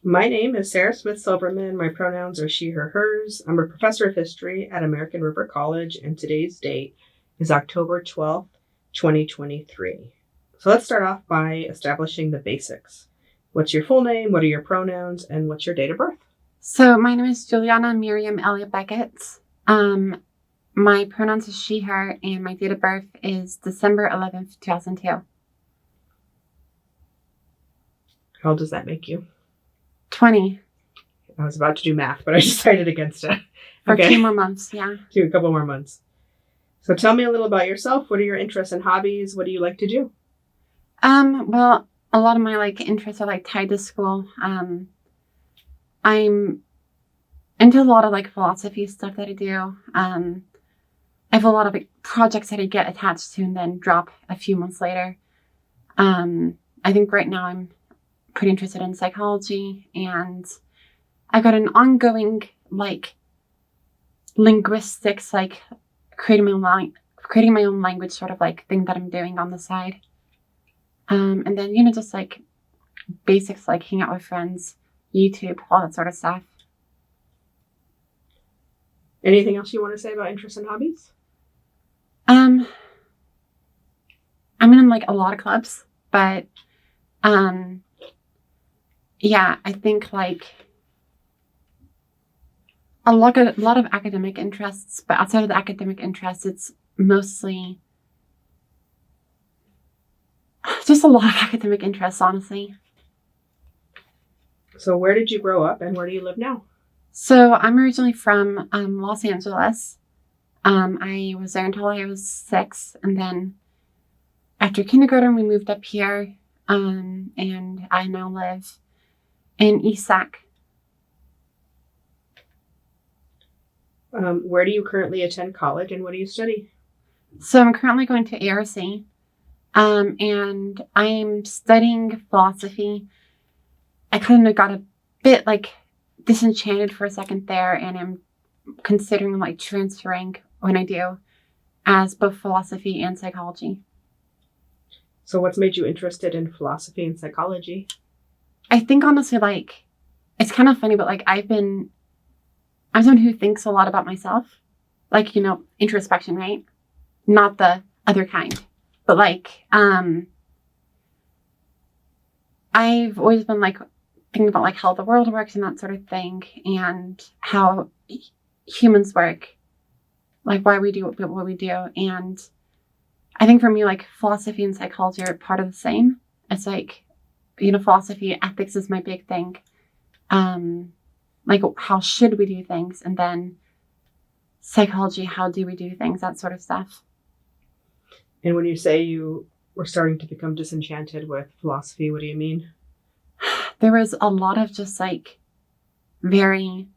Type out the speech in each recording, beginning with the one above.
My name is Sara Smith-Silverman. My pronouns are she, her, hers. I'm a professor of history at American River College, and today's date is October 12th, 2023. So let's start off by establishing the basics. What's your full name? What are your pronouns? And what's your date of birth? So my name is Juliana Miriam Elliott Beckett. My pronouns is she, her, and my date of birth is December 11th, 2002. How old does that make you? 20. I was about to do math, but I decided against it. For 2 more months, yeah. A couple more months. So tell me a little about yourself. What are your interests and hobbies? What do you like to do? Well, a lot of my interests are tied to school. I'm into a lot of philosophy stuff that I do. I have a lot of projects that I get attached to and then drop a few months later. I think right now I'm pretty interested in psychology, and I got an ongoing linguistics, creating my own language sort of thing that I'm doing on the side. And then just basics hang out with friends, YouTube, all that sort of stuff. Anything else you want to say about interests and hobbies? I'm in a lot of clubs, but yeah, I think a lot of academic interests, but outside of the academic interests, it's mostly just a lot of academic interests, honestly. So where did you grow up and where do you live now? So I'm originally from Los Angeles. I was there until I was 6, and then after kindergarten, we moved up here, and I now live in East Sac. Where do you currently attend college and what do you study? So I'm currently going to ARC, and I'm studying philosophy. I kind of got a bit disenchanted for a second there, and I'm considering transferring when I do as both philosophy and psychology. So what's made you interested in philosophy and psychology? I think honestly, it's kind of funny, but I'm someone who thinks a lot about myself, introspection, right? Not the other kind, but I've always been thinking about how the world works and that sort of thing, and how humans work, why we do what we do. And I think for me, philosophy and psychology are part of the same. It's philosophy, ethics is my big thing. How should we do things? And then psychology, how do we do things? That sort of stuff. And when you say you were starting to become disenchanted with philosophy, what do you mean? There was a lot of just very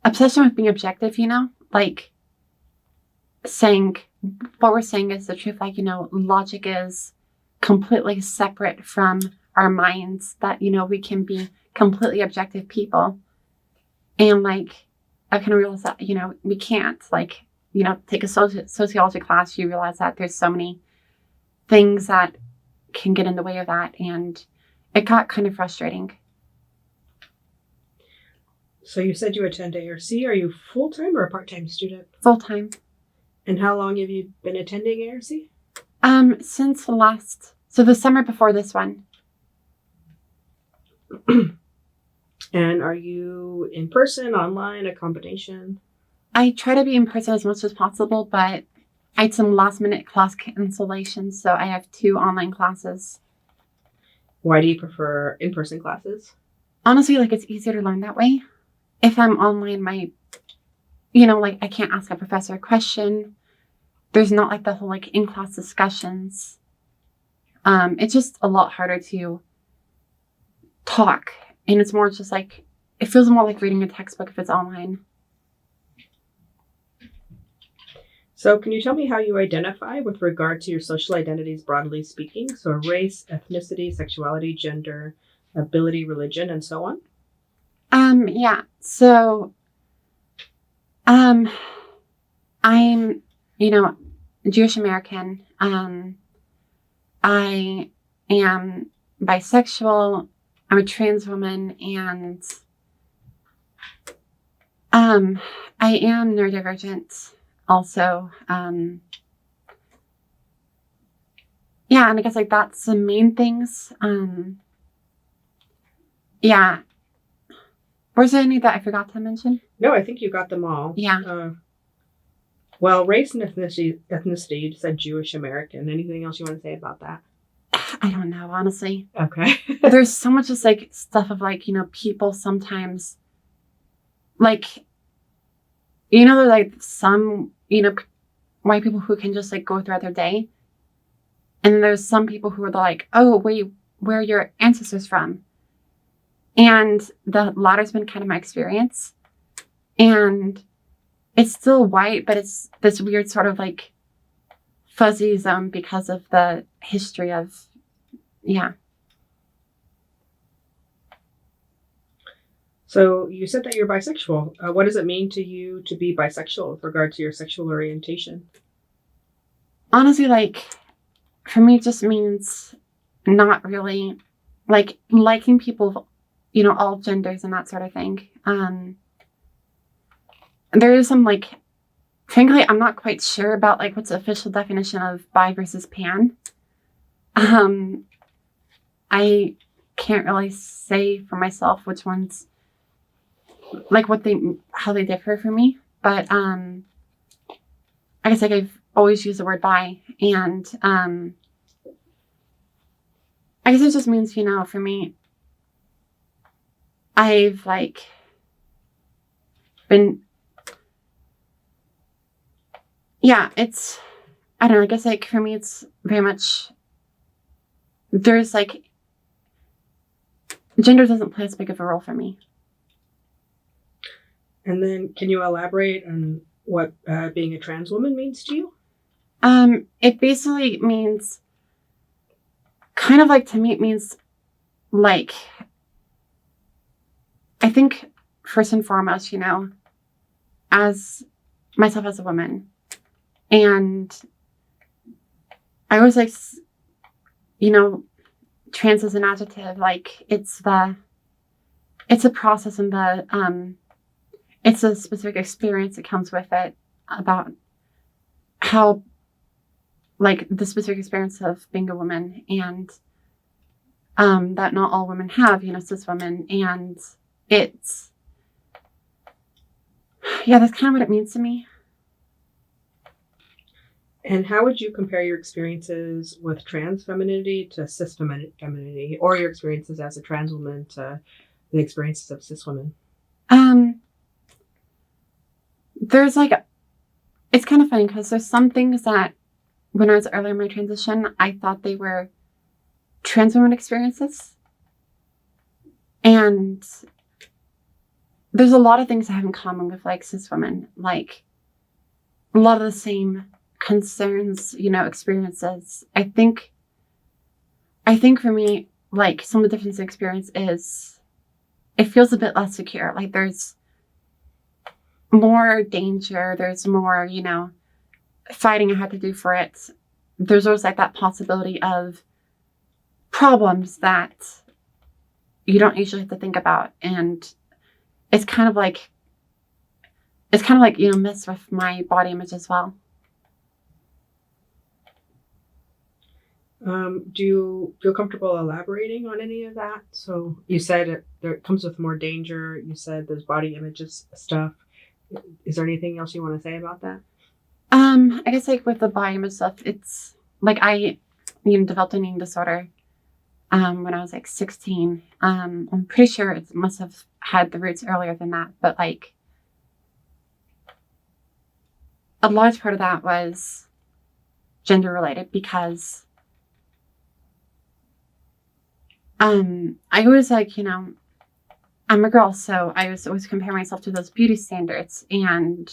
obsession with being objective, saying what we're saying is the truth. Logic is completely separate from our minds, that, we can be completely objective people. And I kind of realized that, we can't take a sociology class, you realize that there's so many things that can get in the way of that. And it got kind of frustrating. So you said you attend ARC. Are you full-time or a part-time student? Full-time. And how long have you been attending ARC? Since the summer before this one. And are you in person, online, a combination? I try to be in person as much as possible, but I had some last-minute class cancellations, so I have 2 online classes. Why do you prefer in-person classes? Honestly, it's easier to learn that way. If I'm online, I can't ask a professor a question. There's not the whole in-class discussions. It's just a lot harder to talk, and it's more just it feels more like reading a textbook if it's online. So can you tell me how you identify with regard to your social identities, broadly speaking? So race, ethnicity, sexuality, gender, ability, religion, and so on? Yeah. So, I'm, Jewish American. I am bisexual. I'm a trans woman, and I am neurodivergent also. Yeah, and I guess like that's the main things. Yeah. Was there any that I forgot to mention? No, I think you got them all. Yeah. Well, race and ethnicity, you said Jewish American. Anything else you want to say about that? I don't know, honestly. Okay. There's so much just like stuff of like, people sometimes like, there's like some, white people who can just like go throughout their day. And then there's some people who are like, oh, wait, where are your ancestors from? And the latter's been kind of my experience. And it's still white, but it's this weird sort of like fuzzy zone because of the history of, yeah. So you said that you're bisexual. What does it mean to you to be bisexual with regard to your sexual orientation? Honestly, like, for me, it just means not really, like, liking people, all genders and that sort of thing. There is some, like, frankly, I'm not quite sure about, like, what's the official definition of bi versus pan. I can't really say for myself which ones, like, how they differ for me. But, I guess, like, I've always used the word bi, and, I guess it just means, for me, I've, like, been, yeah, I don't know, I guess, like, for me, it's very much, there's, like, gender doesn't play as big of a role for me. And then can you elaborate on what being a trans woman means to you? It basically means, kind of like, to me, it means, like, I think, first and foremost, as myself as a woman, and I always like, trans as an adjective, like, it's a process, and it's a specific experience that comes with it about how, like, the specific experience of being a woman, and that not all women have, cis women, and it's, yeah, that's kind of what it means to me. And how would you compare your experiences with trans femininity to cis femininity, or your experiences as a trans woman to the experiences of cis women? There's like, it's kind of funny because there's some things that when I was earlier in my transition, I thought they were trans women experiences. And there's a lot of things I have in common with like cis women, like a lot of the same concerns, experiences. I think for me, like, some of the difference in experience is it feels a bit less secure. Like, there's more danger. There's more, fighting I had to do for it. There's always like that possibility of problems that you don't usually have to think about. And it's kind of like, mess with my body image as well. Do you feel comfortable elaborating on any of that? So you said it comes with more danger. You said there's body images stuff. Is there anything else you want to say about that? I guess like with the body image stuff, it's like I developed an eating disorder when I was like 16. I'm pretty sure it must have had the roots earlier than that, but like a large part of that was gender related because I was like, I'm a girl, so I was always comparing myself to those beauty standards. And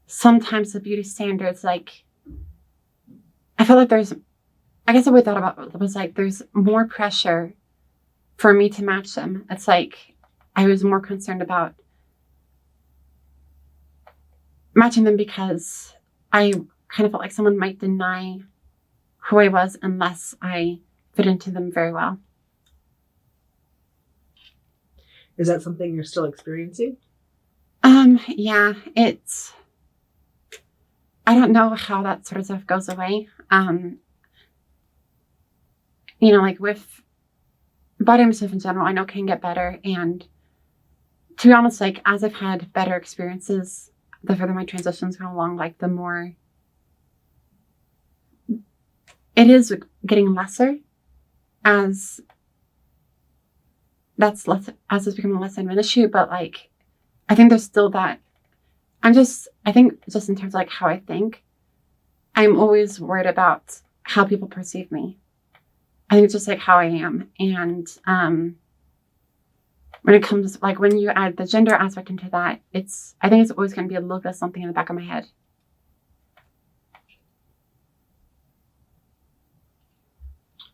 sometimes the beauty standards, like, I felt like I guess the way I thought about it was like, there's more pressure for me to match them. It's like, I was more concerned about matching them because I kind of felt like someone might deny who I was unless I fit into them very well. Is that something you're still experiencing? Yeah, I don't know how that sort of stuff goes away. Like with body image stuff in general, I know can get better. And to be honest, like as I've had better experiences, the further my transitions go along, like the more it is getting lesser as it's becoming less of an issue. But like, I think there's still that. I think just in terms of like how I think, I'm always worried about how people perceive me. I think it's just like how I am. And when it comes, like when you add the gender aspect into that, I think it's always going to be a little bit of something in the back of my head.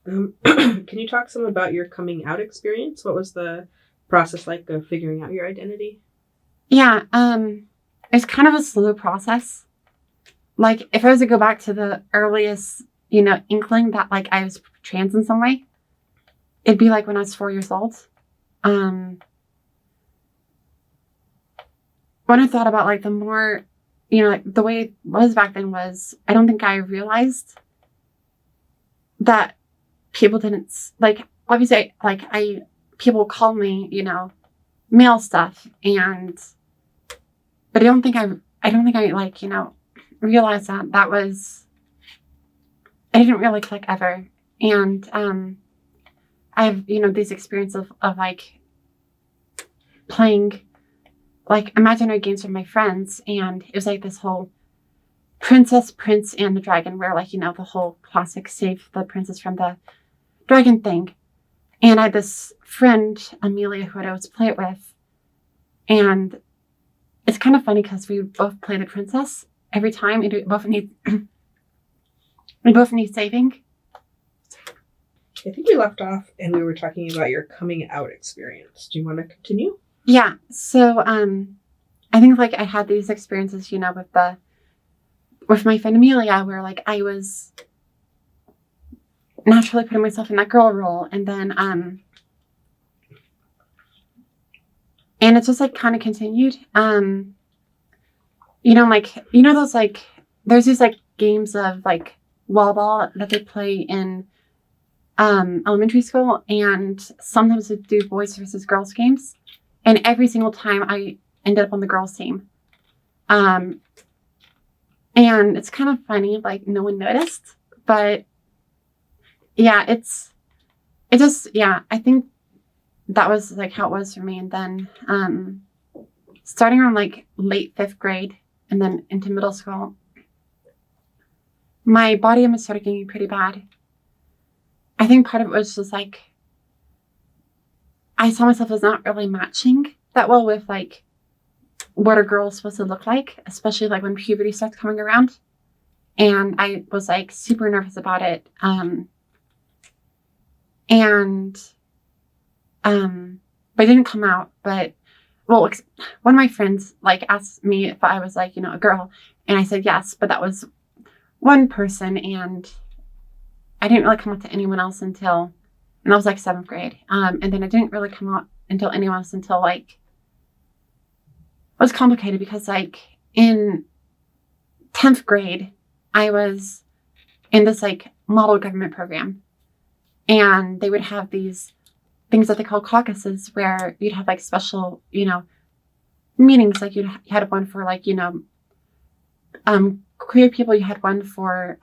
Can you talk some about your coming out experience? What was the process like of figuring out your identity? Yeah, it's kind of a slow process. Like if I was to go back to the earliest, inkling that like I was trans in some way, it'd be like when I was 4 years old. When I thought about like the more, like the way it was back then was, I don't think I realized that people didn't like, obviously people call me, male stuff. But I don't think I like, realized that was, I didn't really click ever. And, I have, these experiences of like playing like imaginary games with my friends. And it was like this whole princess, prince, and the dragon where like, the whole classic save the princess from the dragon thing. And I had this friend, Amelia, who I'd always play it with. And it's kind of funny because we both play the princess every time. And we both need saving. I think we left off and we were talking about your coming out experience. Do you want to continue? Yeah. So I think like I had these experiences, with my friend Amelia, where like I was naturally putting myself in that girl role. And then and it just like kind of continued. Those like there's these like games of like wall ball that they play in elementary school, and sometimes they do boys versus girls games. And every single time I ended up on the girls team. And it's kind of funny, like no one noticed, but yeah, I think that was like how it was for me. And then starting around like late 5th grade and then into middle school, my body image started getting pretty bad. I think part of it was just like I saw myself as not really matching that well with like what a girl is supposed to look like, especially like when puberty starts coming around. And I was like super nervous about it. But it didn't come out. But one of my friends like asked me if I was like, a girl, and I said yes, but that was one person, and I didn't really come out to anyone else and that was like 7th grade. And then I didn't really come out until anyone else until like, it was complicated because like in 10th grade, I was in this like model government program, and they would have these things that they call caucuses where you'd have like special, meetings. Like you had one for like, queer people, you had one for,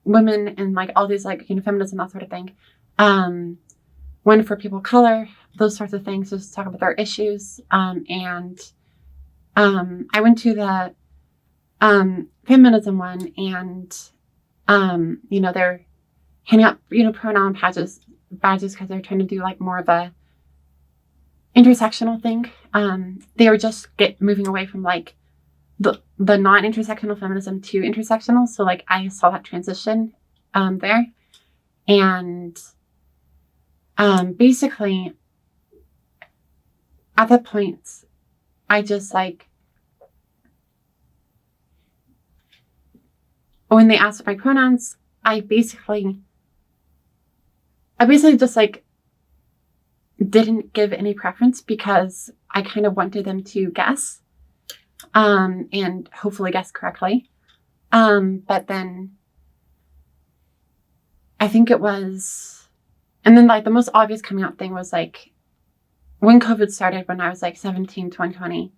women and like all these like, feminism, that sort of thing. One for people of color, those sorts of things, just talk about their issues. I went to the feminism one, and they're handing out pronoun badges because they're trying to do like more of a intersectional thing. They were just moving away from like the non-intersectional feminism to intersectional. So like I saw that transition there. And basically at that point, I just like, when they asked my pronouns, I basically just like didn't give any preference because I kind of wanted them to guess, and hopefully guess correctly. But then I think it was, and then like the most obvious coming out thing was like when COVID started, when I was like 17, 2020,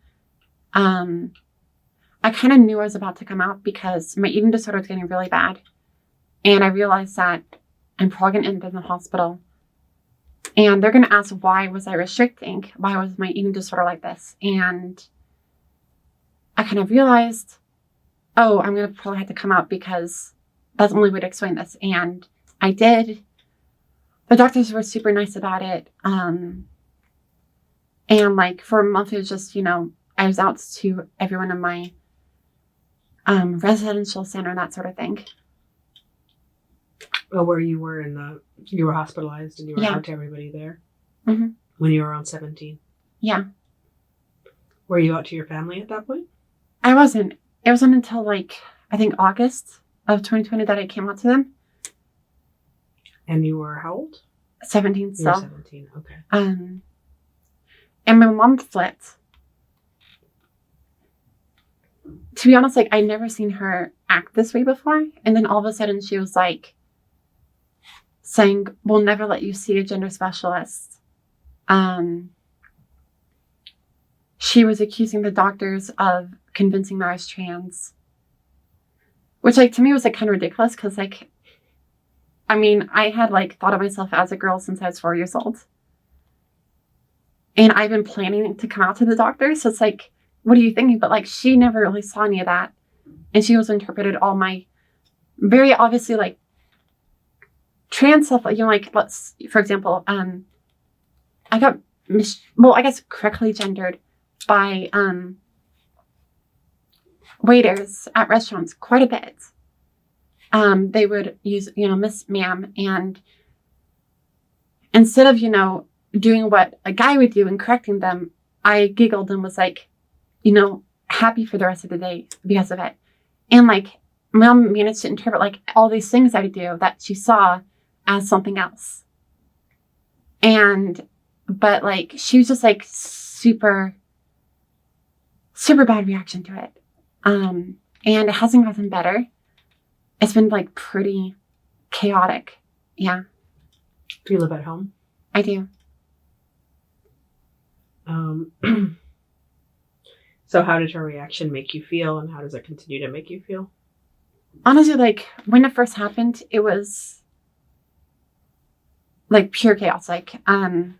I kind of knew I was about to come out because my eating disorder was getting really bad. And I realized that I'm probably going to end up in the hospital. And they're going to ask, why was I restricting? Why was my eating disorder like this? And I kind of realized, oh, I'm going to probably have to come out because that's the only way to explain this. And I did. The doctors were super nice about it. And like for a month, it was just, I was out to everyone in my residential center, that sort of thing. Oh, where you were you were hospitalized and you were out to everybody there? Mm-hmm. When you were around 17? Yeah. Were you out to your family at that point? I wasn't. It wasn't until like, I think August of 2020 that I came out to them. And you were how old? 17 still. You were 17, okay. And my mom flipped. To be honest, like, I'd never seen her act this way before. And then all of a sudden she was like, saying, we'll never let you see a gender specialist. She was accusing the doctors of convincing me I was trans. Which, like, to me was, like, kind of ridiculous. Because, like, I mean, I had, like, thought of myself as a girl since I was 4 years old. And I've been planning to come out to the doctor. So it's like, what are you thinking? But, like, she never really saw any of that. And she also interpreted all my very obviously, like, trans stuff. Like, let's, for example, I got, I guess correctly gendered by waiters at restaurants quite a bit. They would use, Miss Ma'am, and instead of, doing what a guy would do and correcting them, I giggled and was like, happy for the rest of the day because of it. And like, Mom managed to interpret like all these things I do that she saw as something else. But like, she was just like super, super bad reaction to it. And it hasn't gotten better. It's been like pretty chaotic. Yeah. Do you live at home? I do. So how did her reaction make you feel, and how does it continue to make you feel? Honestly, like, when it first happened, it was like pure chaos. Like, I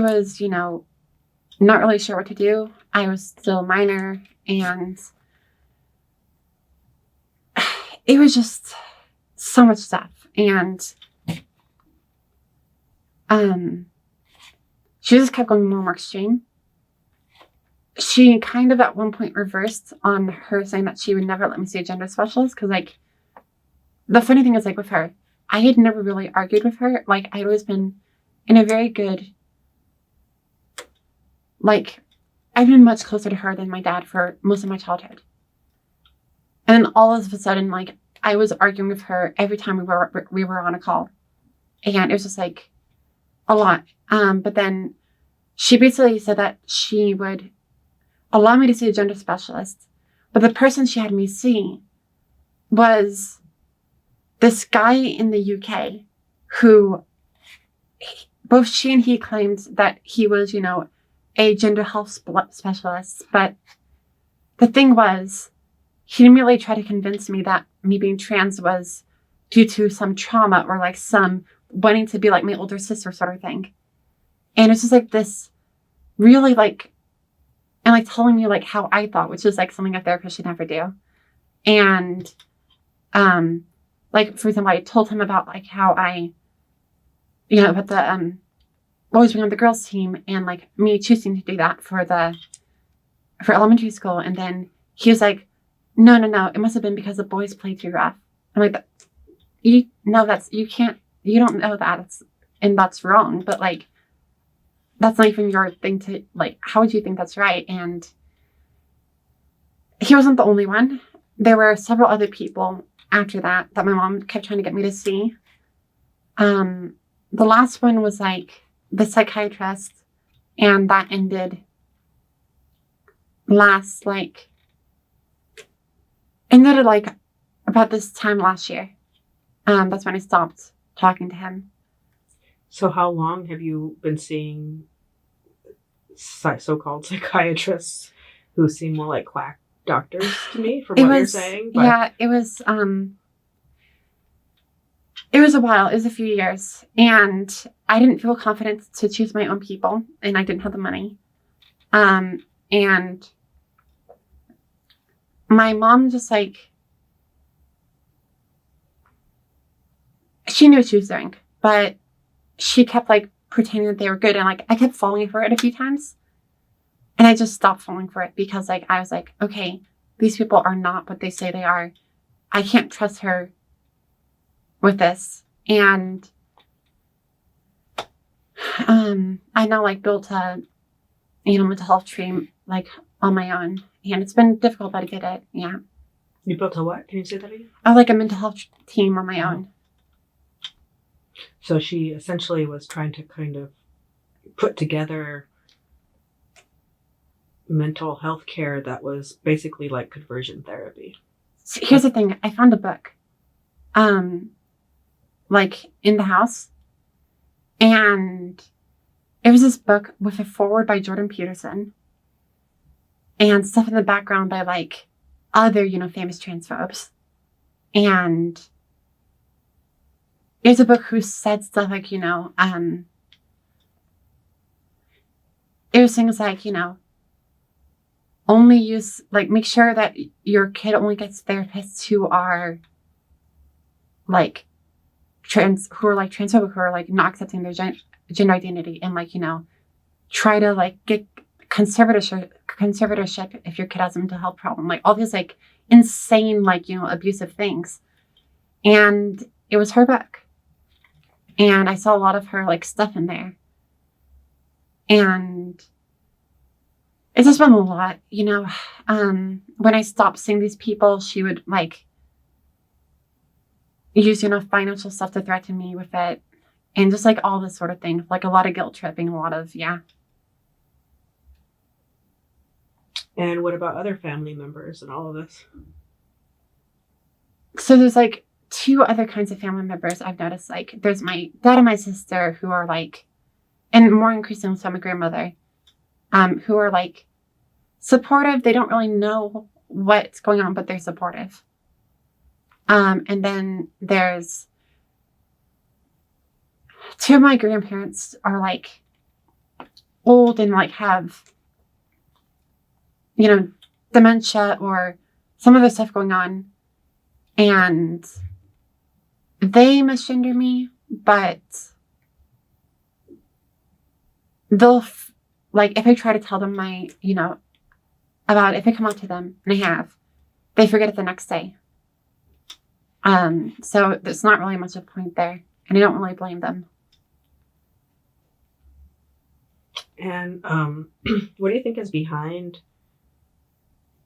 was, not really sure what to do. I was still a minor, and it was just so much stuff. And she just kept going more and more extreme. She kind of at one point reversed on her saying that she would never let me see a gender specialist. Because, like, the funny thing is, like, with her, I had never really argued with her. Like, I'd always been in a very good, like, I've been much closer to her than my dad for most of my childhood. And then all of a sudden, like, I was arguing with her every time we were on a call. And it was just, like, a lot. But then she basically said that she would allow me to see a gender specialist. But the person she had me see was this guy in the UK who both she and he claimed that he was, a gender health specialist. But the thing was, he immediately tried to convince me that me being trans was due to some trauma or like some wanting to be like my older sister sort of thing. And it's just like this really like, and like telling me like how I thought, which is like something a therapist should never do. And like, for example, I told him about like how I, about the always being on the girls team and like me choosing to do that for elementary school. And then he was like, no, it must have been because the boys played too rough. I'm like, you don't know that, and that's wrong. But like, that's not even your thing to like, how would you think that's right? And he wasn't the only one. There were several other people after that my mom kept trying to get me to see. the last one was like the psychiatrist, and that ended like about this time last year. That's when I stopped talking to him. So how long have you been seeing so-called psychiatrists who seem more like quack doctors to me, from what you're saying? But... Yeah, it was a while. It was a few years. And I didn't feel confident to choose my own people, and I didn't have the money. And my mom just like, she knew what she was doing, but she kept like pretending that they were good. And like, I kept falling for it a few times, and I just stopped falling for it because like, I was like, okay, these people are not what they say they are. I can't trust her with this. And I now like built a, mental health team like on my own, and it's been difficult, but I get it. Yeah. You built a what? Can you say that again? I like a mental health team on my own. So she essentially was trying to kind of put together mental health care that was basically like conversion therapy. So here's the thing. I found a book, like in the house, and it was this book with a foreword by Jordan Peterson and stuff in the background by like other, famous transphobes. And it's a book who said stuff like, it was things like, only use, like, make sure that your kid only gets therapists who are like transphobic, who are like not accepting their gender identity, and like, try to like get conservatorship if your kid has a mental health problem, like all these like insane, like, abusive things. And it was her book. And I saw a lot of her like stuff in there. And it's just been a lot, when I stopped seeing these people, she would like use, financial stuff to threaten me with it. And just like all this sort of thing, like a lot of guilt tripping, a lot of, yeah. And what about other family members and all of this? So there's like 2 other kinds of family members I've noticed. Like there's my dad and my sister who are like, and more increasingly so my grandmother, who are like supportive. They don't really know what's going on, but they're supportive. And then there's 2 of my grandparents are like old and like have, dementia or some other stuff going on. And they misgender me, but they'll, like, if I try to tell them my, about if I come out to them, and I have, they forget it the next day. So there's not really much of a point there, and I don't really blame them. And what do you think is behind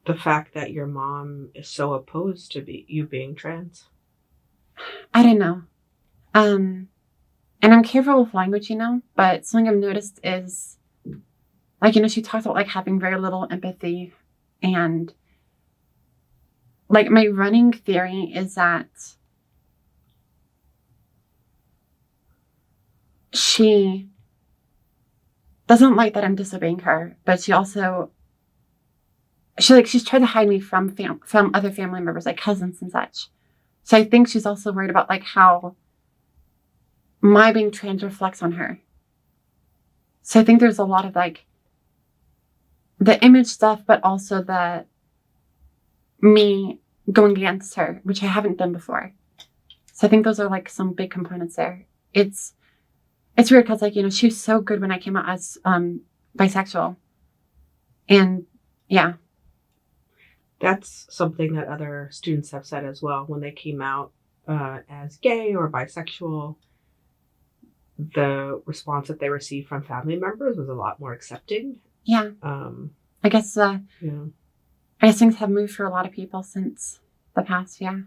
the fact that your mom is so opposed to you being trans? I don't know. And I'm careful with language, but something I've noticed is, like, she talks about, like, having very little empathy. And, like, my running theory is that she doesn't like that I'm disobeying her, but she's tried to hide me from other family members, like cousins and such. So I think she's also worried about like how my being trans reflects on her. So I think there's a lot of like the image stuff, but also the me going against her, which I haven't done before. So I think those are like some big components there. It's weird because like, she was so good when I came out as bisexual. And yeah. That's something that other students have said as well. When they came out as gay or bisexual, the response that they received from family members was a lot more accepting. Yeah. I guess things have moved for a lot of people since the past. Yeah.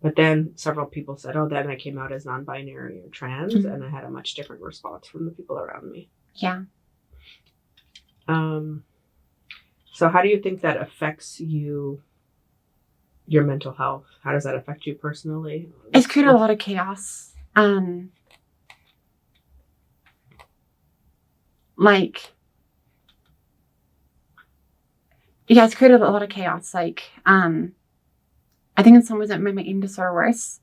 But then several people said, oh, then I came out as non-binary or trans, and I had a much different response from the people around me. Yeah. So how do you think that affects you, your mental health? How does that affect you personally? It's created a lot of chaos. It's created a lot of chaos. I think in some ways it made my eating disorder worse.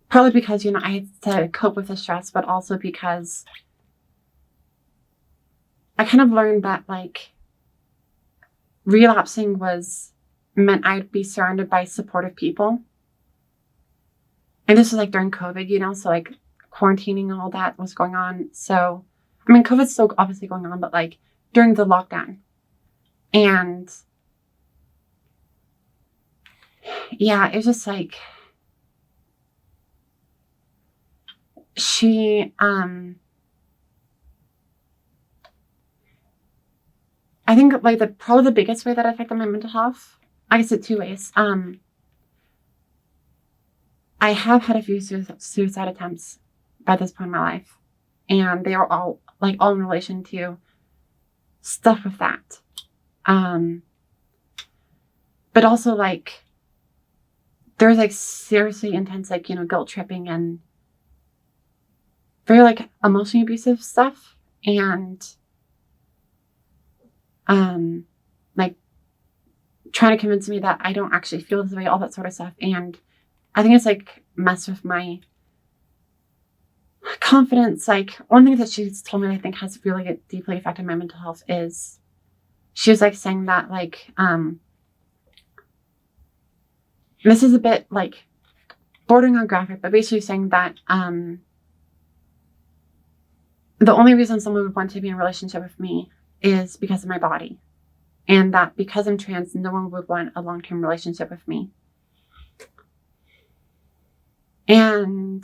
Probably because, I had to cope with the stress, but also because I kind of learned that, relapsing meant I'd be surrounded by supportive people. And this was, during COVID, so, quarantining and all that was going on. So, I mean, COVID's still obviously going on, but, during the lockdown. And, yeah, it was just, she, I think probably the biggest way that affected my mental health, I guess it 2 ways. I have had a few suicide attempts by this point in my life, and they are all in relation to stuff with that. But also there's seriously intense guilt tripping and very emotionally abusive stuff, and trying to convince me that I don't actually feel this way, all that sort of stuff. And I think it's messed with my confidence. One thing that she's told me that I think has really deeply affected my mental health is she was saying that this is a bit bordering on graphic, but basically saying that the only reason someone would want to be in a relationship with me is because of my body. And that because I'm trans, no one would want a long-term relationship with me. And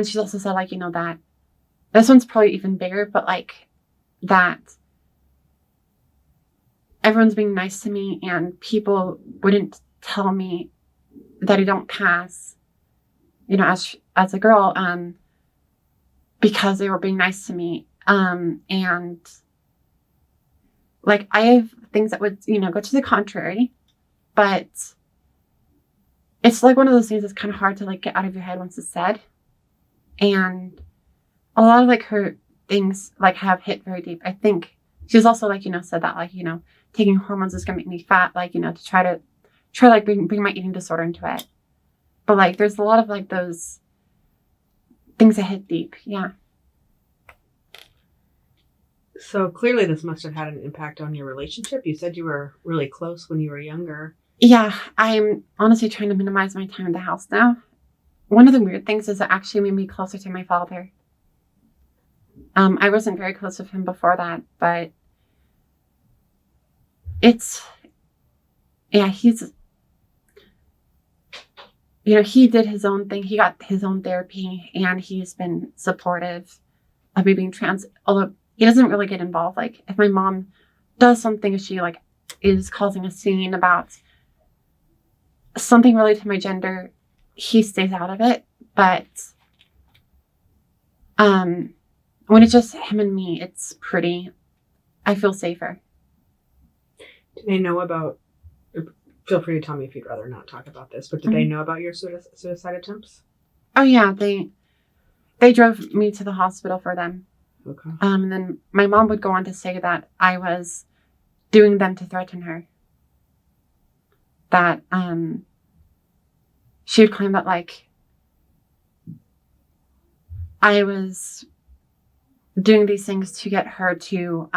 she's also said, that this one's probably even bigger, but that everyone's being nice to me and people wouldn't tell me that I don't pass, as a girl, because they were being nice to me. And I have things that would, go to the contrary, but it's one of those things that's kind of hard to get out of your head once it's said. And a lot of her things have hit very deep. I think she's also said that taking hormones is gonna make me fat, to try bring my eating disorder into it. But there's a lot of those things that hit deep. Yeah. So clearly this must have had an impact on your relationship. You said you were really close when you were younger. Yeah, I'm honestly trying to minimize my time in the house now. One of the weird things is it actually made me closer to my father. I wasn't very close with him before that, but he's, he did his own thing. He got his own therapy, and he's been supportive of me being trans, although he doesn't really get involved. If my mom does something, if she is causing a scene about something related to my gender, he stays out of it. But when it's just him and me, I feel safer. Do they know about, feel free to tell me if you'd rather not talk about this, but do they know about your suicide attempts? Oh yeah, they drove me to the hospital for them. Okay. And then my mom would go on to say that I was doing them to threaten her. That she would claim that I was doing these things to get her to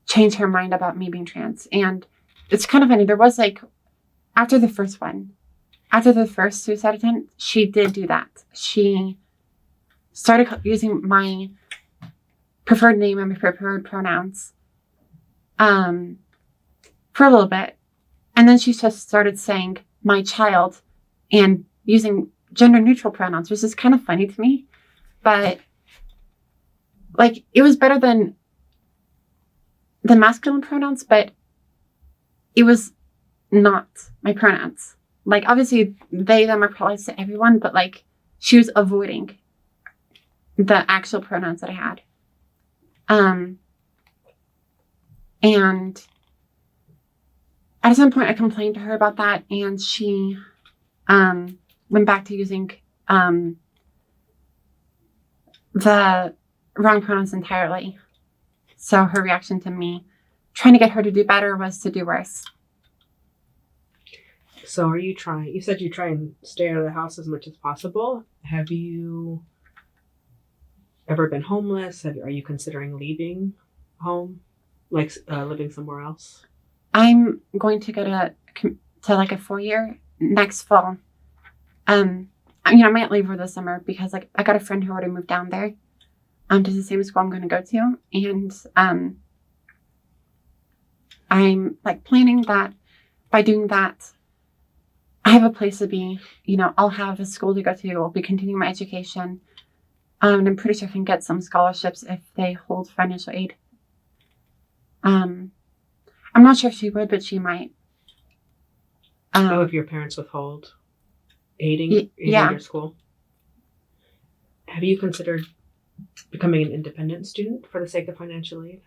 change her mind about me being trans. And it's kind of funny. There was after the first suicide attempt, she did do that. She started using my preferred name and my preferred pronouns for a little bit. And then she just started saying my child and using gender neutral pronouns, which is kind of funny to me. But it was better than the masculine pronouns, but it was not my pronouns. Like, obviously, they, them applies to everyone, but, like, she was avoiding the actual pronouns that I had. And at some point, I complained to her about that, and she went back to using the wrong pronouns entirely. So her reaction to me trying to get her to do better was to do worse. So are you trying, you said you try and stay out of the house as much as possible. Have you ever been homeless? Are you considering leaving home? Like living somewhere else? I'm going to go to like a 4-year next fall. I might leave her this summer because like I got a friend who already moved down there to the same school I'm going to go to. And I'm like planning that by doing that, I have a place to be, I'll have a school to go to. I'll be continuing my education. And I'm pretty sure I can get some scholarships if they hold financial aid. I'm not sure if she would, but she might. If your parents withhold aiding your school? Have you considered becoming an independent student for the sake of financial aid?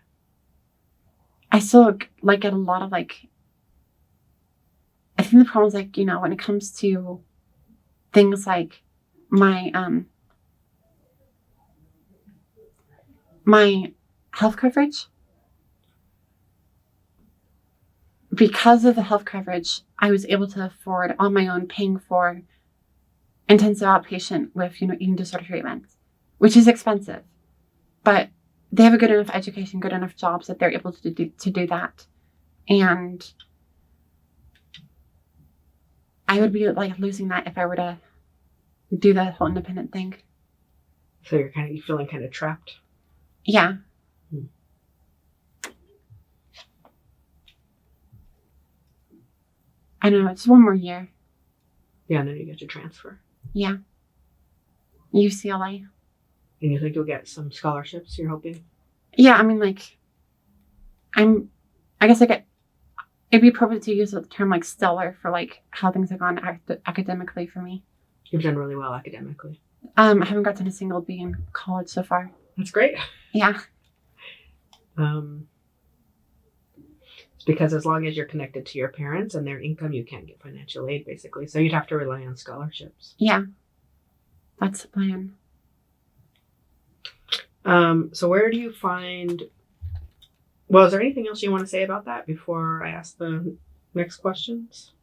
I still get a lot of I think the problem is when it comes to things like my my health coverage. Because of the health coverage, I was able to afford on my own paying for intensive outpatient with, eating disorder treatment, which is expensive. But they have a good enough education, good enough jobs that they're able to do that. And I would be losing that if I were to do the whole independent thing. So you're feeling kind of trapped? Yeah. I don't know, it's 1 more year. Yeah, and then you get to transfer. Yeah. UCLA. And you think you'll get some scholarships, you're hoping? Yeah, it'd be appropriate to use the term stellar for how things have gone academically for me. You've done really well academically. I haven't gotten a single B in college so far. That's great. Yeah. It's because as long as you're connected to your parents and their income, you can't get financial aid, basically. So you'd have to rely on scholarships. Yeah. That's the plan. So where do you find... Well, is there anything else you want to say about that before I ask the next questions?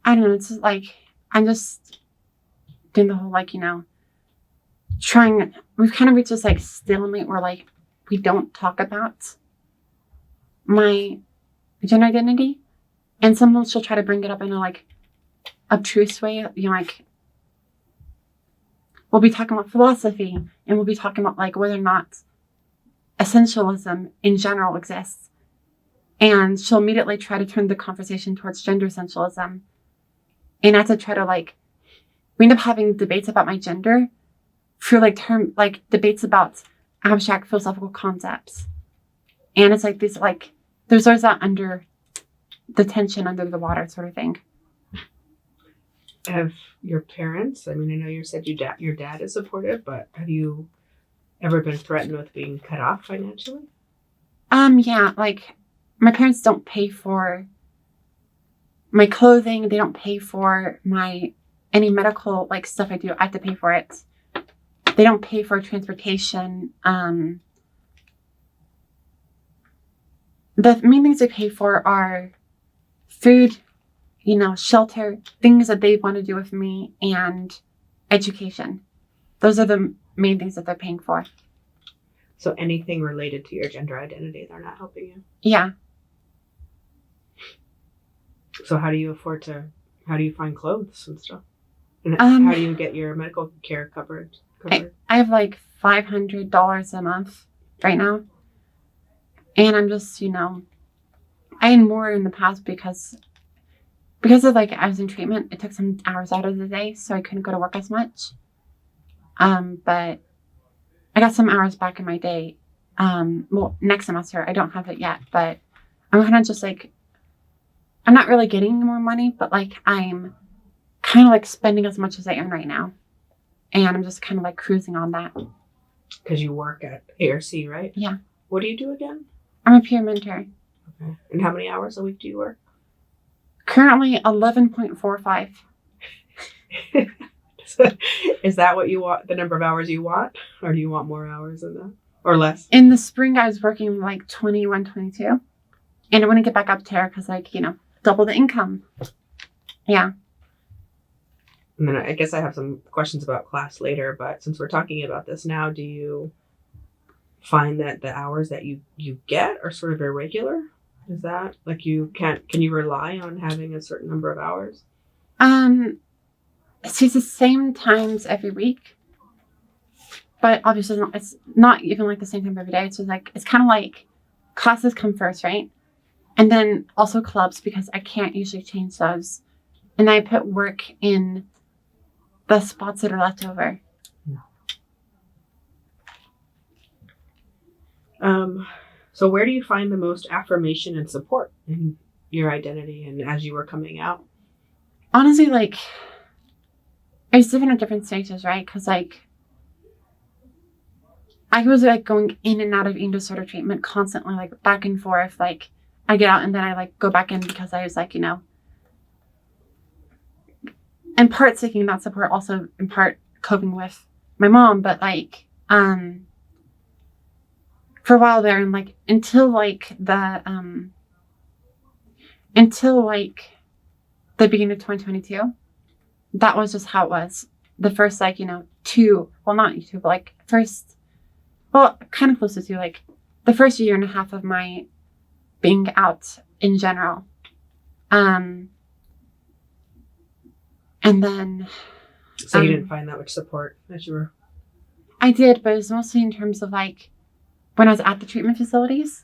I don't know. It's just I'm just doing the whole, trying... We've kind of reached this, stalemate where, we don't talk about my gender identity. And someone she'll try to bring it up in a, obtruse way. We'll be talking about philosophy, and we'll be talking about, whether or not essentialism in general exists. And she'll immediately try to turn the conversation towards gender essentialism. And I have to try to, we end up having debates about my gender through, debates about abstract philosophical concepts. And it's these, there's always that under the tension, under the water sort of thing. Have your parents, I know you said your dad is supportive, but have you ever been threatened with being cut off financially? Yeah, my parents don't pay for my clothing. They don't pay for any medical, stuff I do. I have to pay for it. They don't pay for transportation. The main things they pay for are food, shelter, things that they want to do with me, and education. Those are the main things that they're paying for. So anything related to your gender identity, they're not helping you? Yeah. So how do you find clothes and stuff? And how do you get your medical care covered? I have $500 a month right now. And I'm just, I had more in the past because of I was in treatment. It took some hours out of the day, so I couldn't go to work as much. But I got some hours back in my day. Next semester, I don't have it yet, but I'm kind of just I'm not really getting any more money, but like I'm kind of like spending as much as I earn right now. And I'm just kind of like cruising on that. Because you work at ARC, right? Yeah. What do you do again? I'm a peer mentor. Okay. And how many hours a week do you work? Currently 11.45. Is that what you want, the number of hours you want? Or do you want more hours than that? Or less? In the spring, I was working like 21, 22. And I want to get back up there because, like, you know, double the income. Yeah. And then I guess I have some questions about class later, but since we're talking about this now, do you find that the hours that you get are sort of irregular? Is that like can you rely on having a certain number of hours? It's the same times every week. But obviously it's not even like the same time every day. It's just like, it's kind of like classes come first, right? And then also clubs, because I can't usually change those. And I put work in the spots that are left over. So where do you find the most affirmation and support in your identity and as you were coming out? Honestly, like, it's different at different stages, right? Because, like, I was, like, going in and out of eating disorder treatment constantly, like, back and forth. Like, I get out and then I, like, go back in because I was, like, you know, in part seeking that support, also in part coping with my mom. But, like, for a while there, and, like, until the beginning of 2022, that was just how it was. The first, like, you know, not 2, but like kind of close to 2, like the first year and a half of my being out in general. And then. So you didn't find that much support as you were? I did, but it was mostly in terms of like when I was at the treatment facilities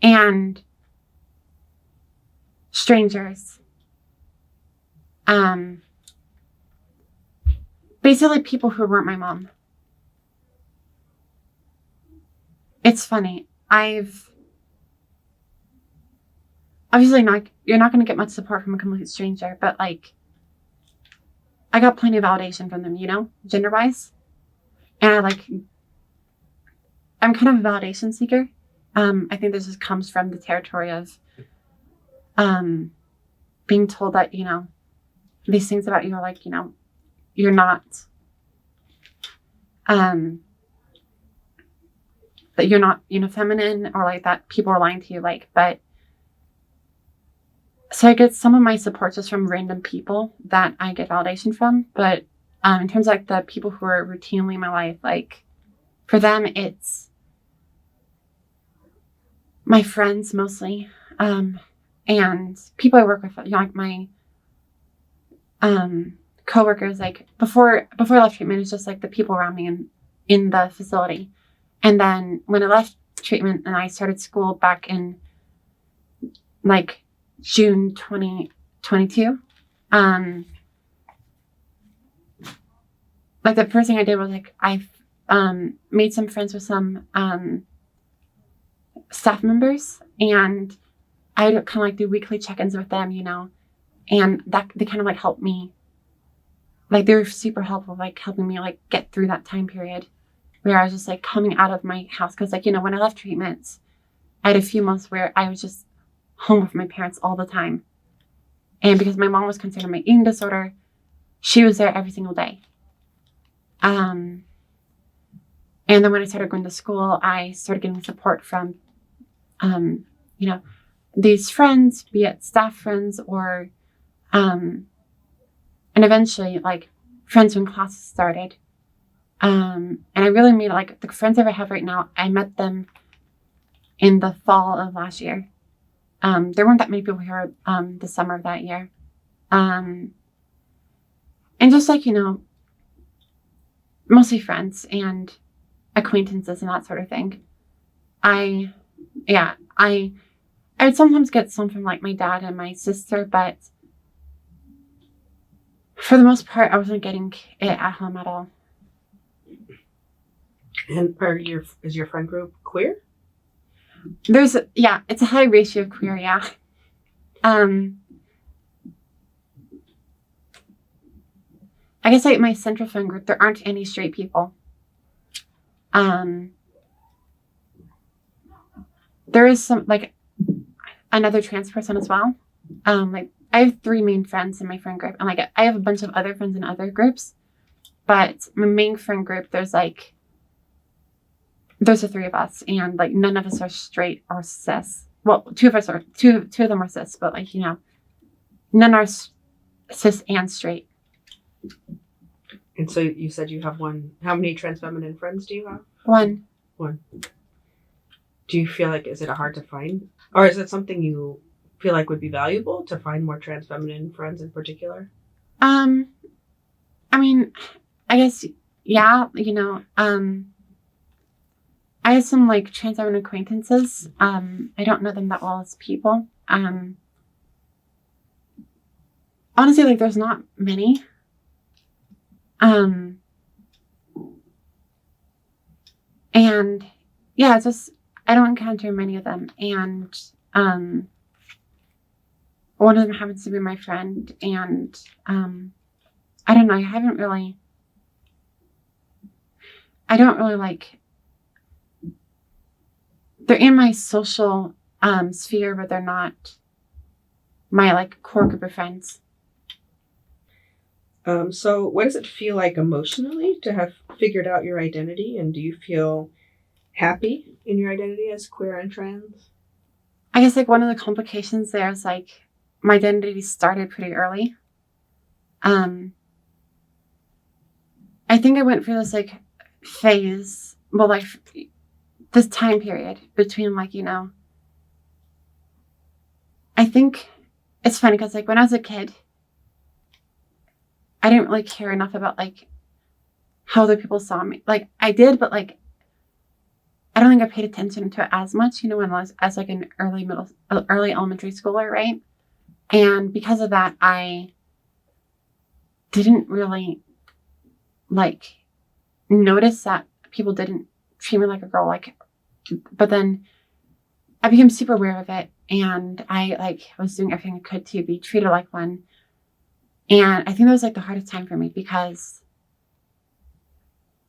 and strangers. Basically people who weren't my mom. It's funny. Obviously you're not going to get much support from a complete stranger, but like, I got plenty of validation from them, you know, gender-wise. And I'm kind of a validation seeker. I think this just comes from the territory of being told that, you know, these things about you are like, you know, you're not, that you're not, you know, feminine, or like that people are lying to you, like, but so I get some of my support just from random people that I get validation from. But in terms of like the people who are routinely in my life, like for them, it's my friends mostly, and people I work with, you know, like my coworkers. Like before I left treatment, it's just like the people around me in the facility. And then when I left treatment and I started school back in like June 2022, like the first thing I did was like I made some friends with some staff members, and I would kind of like do weekly check-ins with them, you know, and that they kind of like helped me. Like they were super helpful, like helping me like get through that time period where I was just like coming out of my house. Because like, you know, when I left treatments, I had a few months where I was just home with my parents all the time. And because my mom was concerned with my eating disorder, she was there every single day. And then when I started going to school, I started getting support from, you know, these friends, be it staff friends or, and eventually like friends when classes started. And I really made like the friends that I have right now, I met them in the fall of last year. There weren't that many people here the summer of that year. And just like, you know, mostly friends and acquaintances and that sort of thing. I would sometimes get some from like my dad and my sister, but for the most part, I wasn't getting it at home at all. And is your friend group queer? It's a high ratio of queer, yeah. I guess like my central friend group, there aren't any straight people. There is some like another trans person as well. Like I have 3 main friends in my friend group, and like I have a bunch of other friends in other groups, but my main friend group, there's the 3 of us, and like none of us are straight or cis. Well, 2 of us are two of them are cis, but like none are cis and straight. And so you said you have one. How many trans feminine friends do you have? One. Do you feel like, is it hard to find? Or is it something you feel like would be valuable to find more trans feminine friends in particular? I mean, I guess, yeah, I have some like trans feminine acquaintances. I don't know them that well as people. Honestly, like there's not many. And yeah, it's just, I don't encounter many of them. And, one of them happens to be my friend. And, I don't know. I don't really like, they're in my social, sphere, but they're not my like core group of friends. So what does it feel like emotionally to have figured out your identity? And do you feel happy in your identity as queer and trans? I guess like one of the complications there is like my identity started pretty early. I think I went through this like phase, well, like this time period between like, I think it's funny because like when I was a kid, I didn't really care enough about like how other people saw me. Like I did, but like I don't think I paid attention to it as much, when I was as like an early elementary schooler, right? And because of that, I didn't really like notice that people didn't treat me like a girl. Like, but then I became super aware of it, and I like was doing everything I could to be treated like one. And I think that was like the hardest time for me because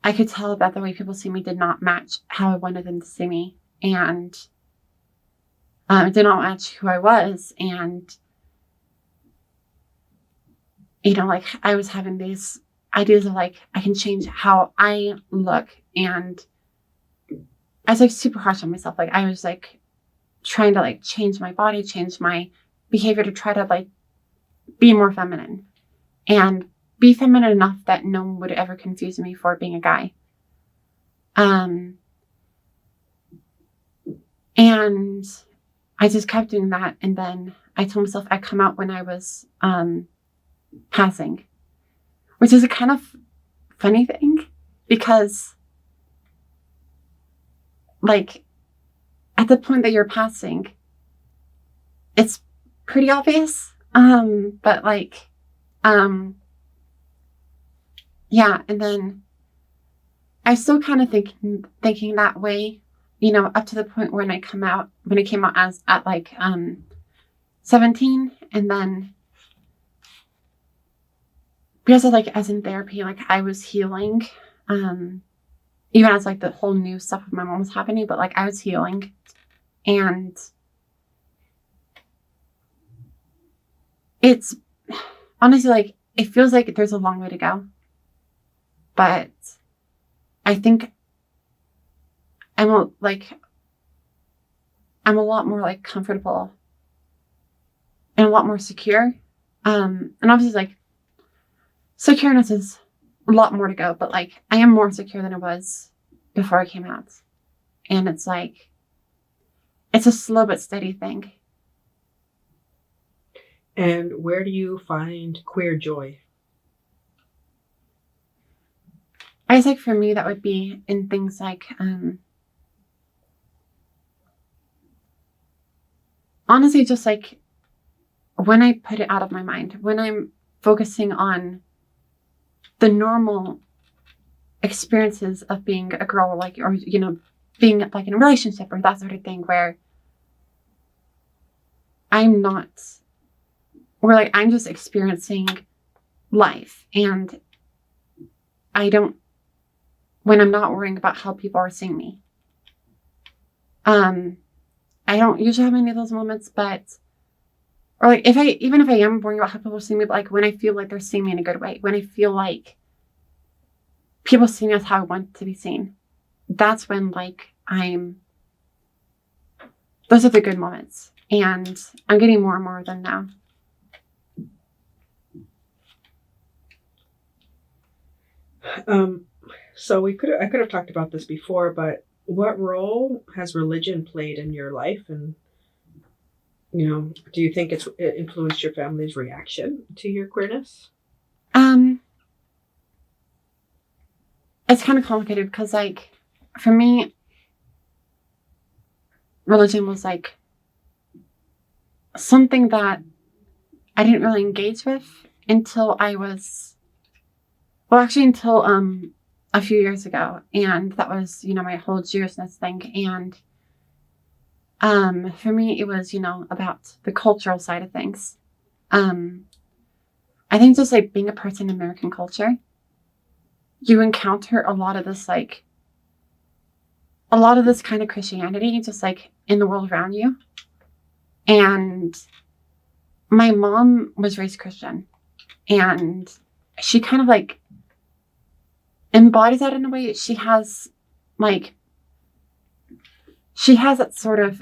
I could tell that the way people see me did not match how I wanted them to see me. And it did not match who I was. And, like I was having these ideas of like, I can change how I look. And I was like super harsh on myself. Like I was like trying to like change my body, change my behavior to try to like be more feminine. And be feminine enough that no one would ever confuse me for being a guy. And I just kept doing that. And then I told myself I'd come out when I was passing, which is a kind of funny thing because like at the point that you're passing, it's pretty obvious. But like, yeah, and then I still kind of thinking that way, up to the point when I came out as at like 17, and then because of like as in therapy, like I was healing, even as like the whole new stuff with my mom was happening, but like I was healing, and it's honestly like it feels like there's a long way to go. But I think I'm a lot more like comfortable and a lot more secure. And obviously like secureness is a lot more to go, but like I am more secure than I was before I came out. And it's like, it's a slow but steady thing. And where do you find queer joy? I guess like for me, that would be in things like, honestly, just like when I put it out of my mind, when I'm focusing on the normal experiences of being a girl, like, or, being like in a relationship or that sort of thing, where I'm not where like I'm just experiencing life, and when I'm not worrying about how people are seeing me. I don't usually have many of those moments, but, or like even if I am worrying about how people see me, but like when I feel like they're seeing me in a good way, when I feel like people see me as how I want to be seen, that's when like those are the good moments. And I'm getting more and more of them now. So I could have talked about this before, but what role has religion played in your life? And, do you think it influenced your family's reaction to your queerness? It's kind of complicated because like, for me, religion was like something that I didn't really engage with until until a few years ago. And that was, my whole Jewishness thing. And for me, it was, about the cultural side of things. I think just like being a person in American culture, you encounter a lot of this kind of Christianity just like in the world around you. And my mom was raised Christian, and she kind of like embodies that in a way. She has that sort of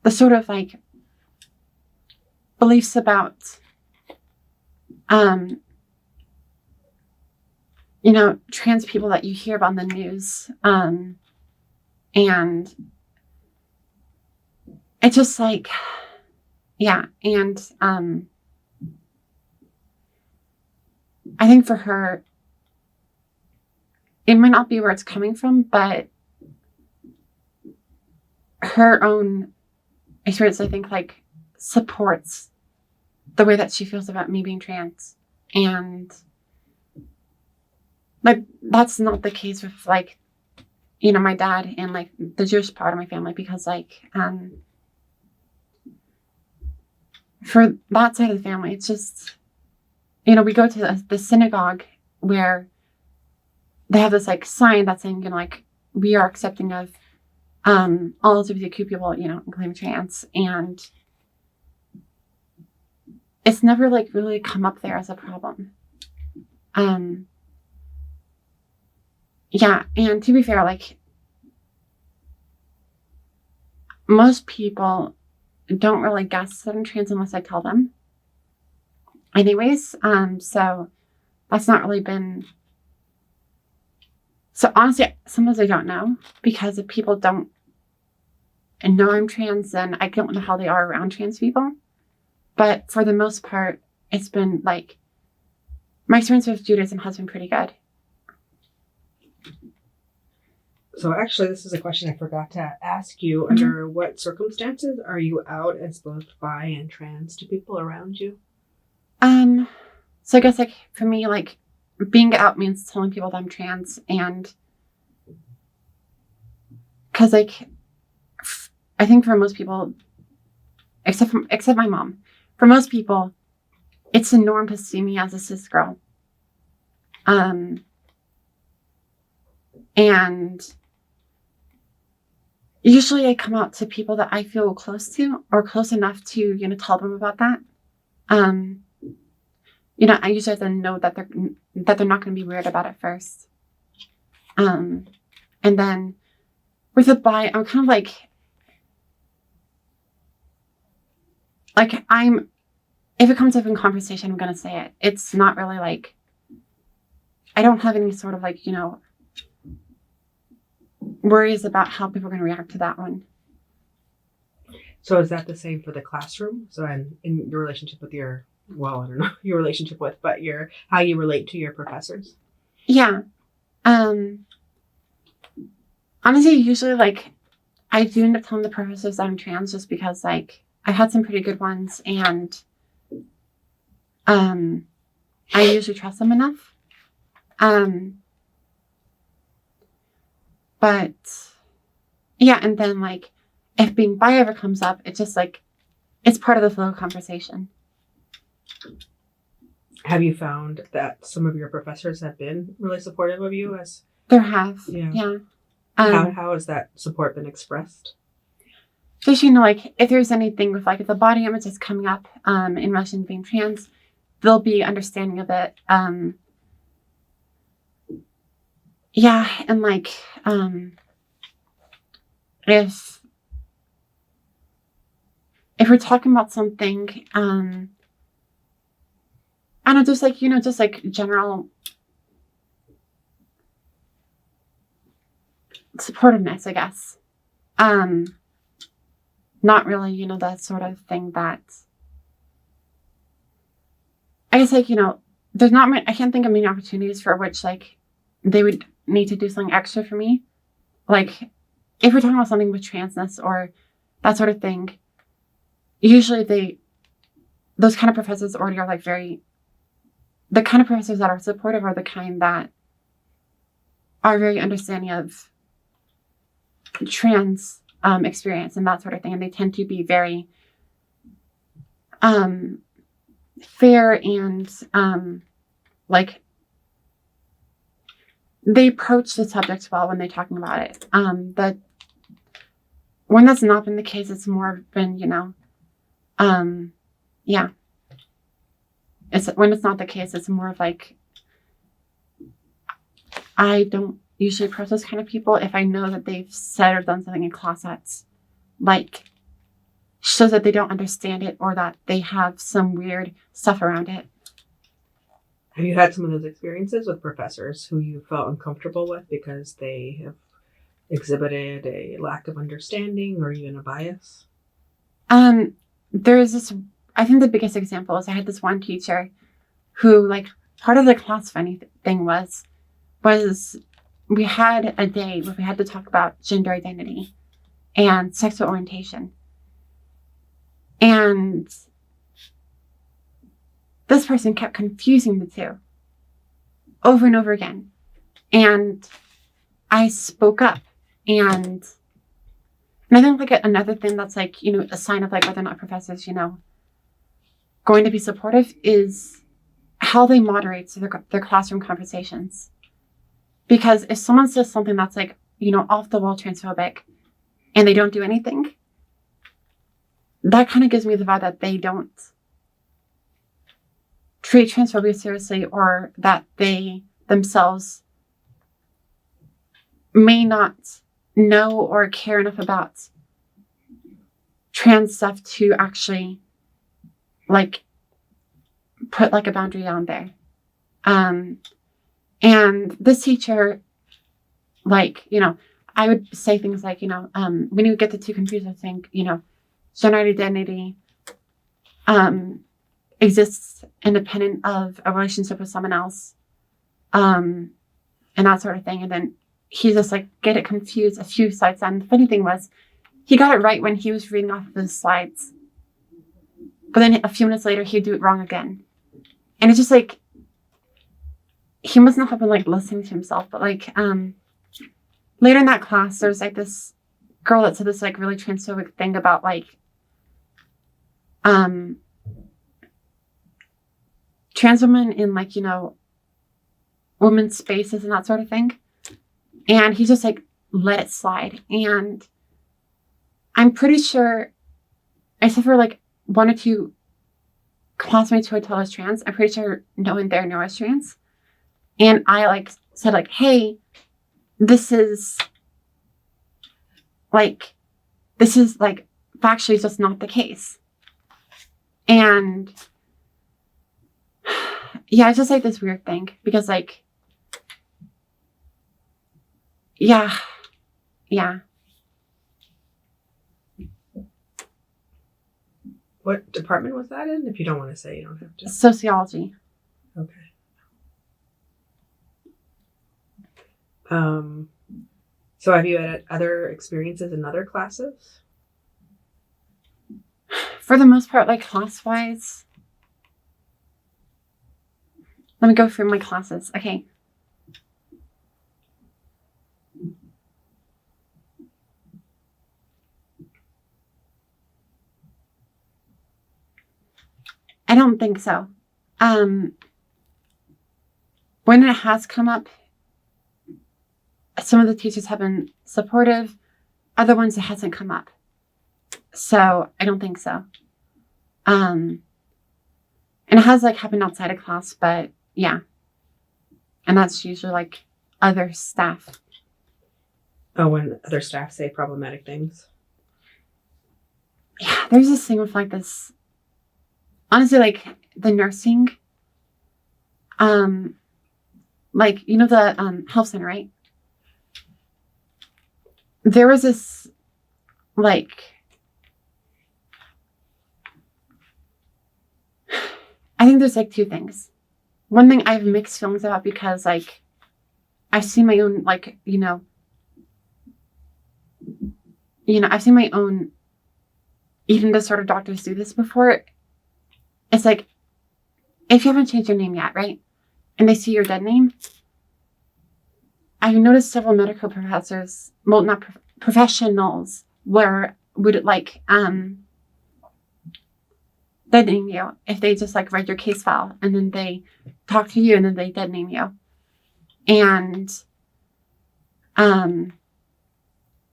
the sort of like beliefs about trans people that you hear about in the news, and it's just like, yeah. And I think for her, it might not be where it's coming from, but her own experience, I think, like supports the way that she feels about me being trans. And like, that's not the case with like, my dad and like the Jewish part of my family, because like, for that side of the family, it's just, we go to the synagogue where they have this like sign that's saying, like, we are accepting of all LGBTQ people, including trans. And it's never like really come up there as a problem. Yeah. And to be fair, like, most people don't really guess that I'm trans unless I tell them. Anyways, so that's not really been. So honestly, sometimes I don't know, because if people don't know I'm trans, then I don't know how they are around trans people. But for the most part, it's been like, my experience with Judaism has been pretty good. So actually, this is a question I forgot to ask you. Mm-hmm. Under what circumstances are you out as both bi and trans to people around you? So I guess like for me, like being out means telling people that I'm trans, and because like I think for most people, except my mom, for most people, it's a norm to see me as a cis girl. And usually I come out to people that I feel close to or close enough to, tell them about that. I usually have to know that they're not going to be weird about it first. And then with a bi, I'm kind of like if it comes up in conversation, I'm going to say it. It's not really like, I don't have any sort of like, worries about how people are going to react to that one. So is that the same for the classroom? So in your relationship with I don't know your relationship with, but how you relate to your professors? Yeah. Honestly, usually like I do end up telling the professors that I'm trans just because like I've had some pretty good ones, and I usually trust them enough. But yeah, and then like if being bi ever comes up, it's just like it's part of the flow of conversation. Have you found that some of your professors have been really supportive of you? There have, Yeah. yeah. How has that support been expressed? Just, like if there's anything with like if the body image is coming up in relation to being trans, they'll be understanding of it. Yeah, and like if we're talking about something, I don't know, just like general supportiveness, I guess. Not really, that sort of thing that I guess like, there's not many, I can't think of many opportunities for which like they would need to do something extra for me. Like if we're talking about something with transness or that sort of thing, usually those kind of professors already are like the kind of professors that are supportive are the kind that are very understanding of trans experience and that sort of thing. And they tend to be very fair and like they approach the subject well when they're talking about it. But when that's not been the case, it's more been, yeah. When it's not the case, it's more of like, I don't usually approach those kind of people if I know that they've said or done something in class that's like shows that they don't understand it or that they have some weird stuff around it. Have you had some of those experiences with professors who you felt uncomfortable with because they have exhibited a lack of understanding or even a bias? There's this, I think the biggest example is I had this one teacher who like part of the class funny thing was we had a day where we had to talk about gender identity and sexual orientation. And this person kept confusing the two over and over again. And I spoke up. And I think like another thing that's like, a sign of like whether or not professors, going to be supportive is how they moderate their classroom conversations. Because if someone says something that's like, off the wall transphobic and they don't do anything, that kind of gives me the vibe that they don't treat transphobia seriously or that they themselves may not know or care enough about trans stuff to actually like put like a boundary down there. And this teacher, like, I would say things like, when you get the two confused, I think, gender identity exists independent of a relationship with someone else, and that sort of thing. And then he just like get it confused a few slides down. The funny thing was, he got it right when he was reading off of his slides, but then a few minutes later he'd do it wrong again. And it's just like he must not have been like listening to himself. But like later in that class, there's like this girl that said this like really transphobic thing about like trans women in like, women's spaces and that sort of thing. And he just like let it slide. And I'm pretty sure, except for like one or two classmates who I told was trans, I'm pretty sure no one there knew I was trans. And I like said like, hey, this is like factually just not the case. And yeah, it's just like this weird thing because like, yeah. What department was that in? If you don't want to say, you don't have to. Sociology. Okay. So have you had other experiences in other classes? For the most part, like class-wise. Let me go through my classes. Okay. think so. When it has come up, some of the teachers have been supportive. Other ones, it hasn't come up. So I don't think so. And it has like happened outside of class, but yeah. And that's usually like other staff. Oh, when other staff say problematic things. Yeah, there's this thing with like this, honestly, like the nursing, like, you know, the health center, right? There was this, like, I think there's like two things. One thing I have mixed feelings about because like I've seen my own, like, I've seen my own eating disorder doctors do this before. It's like, if you haven't changed your name yet, right? And they see your dead name. I've noticed several medical professors, well, not professionals, would like, dead name you if they just like read your case file and then they talk to you and then they dead name you. And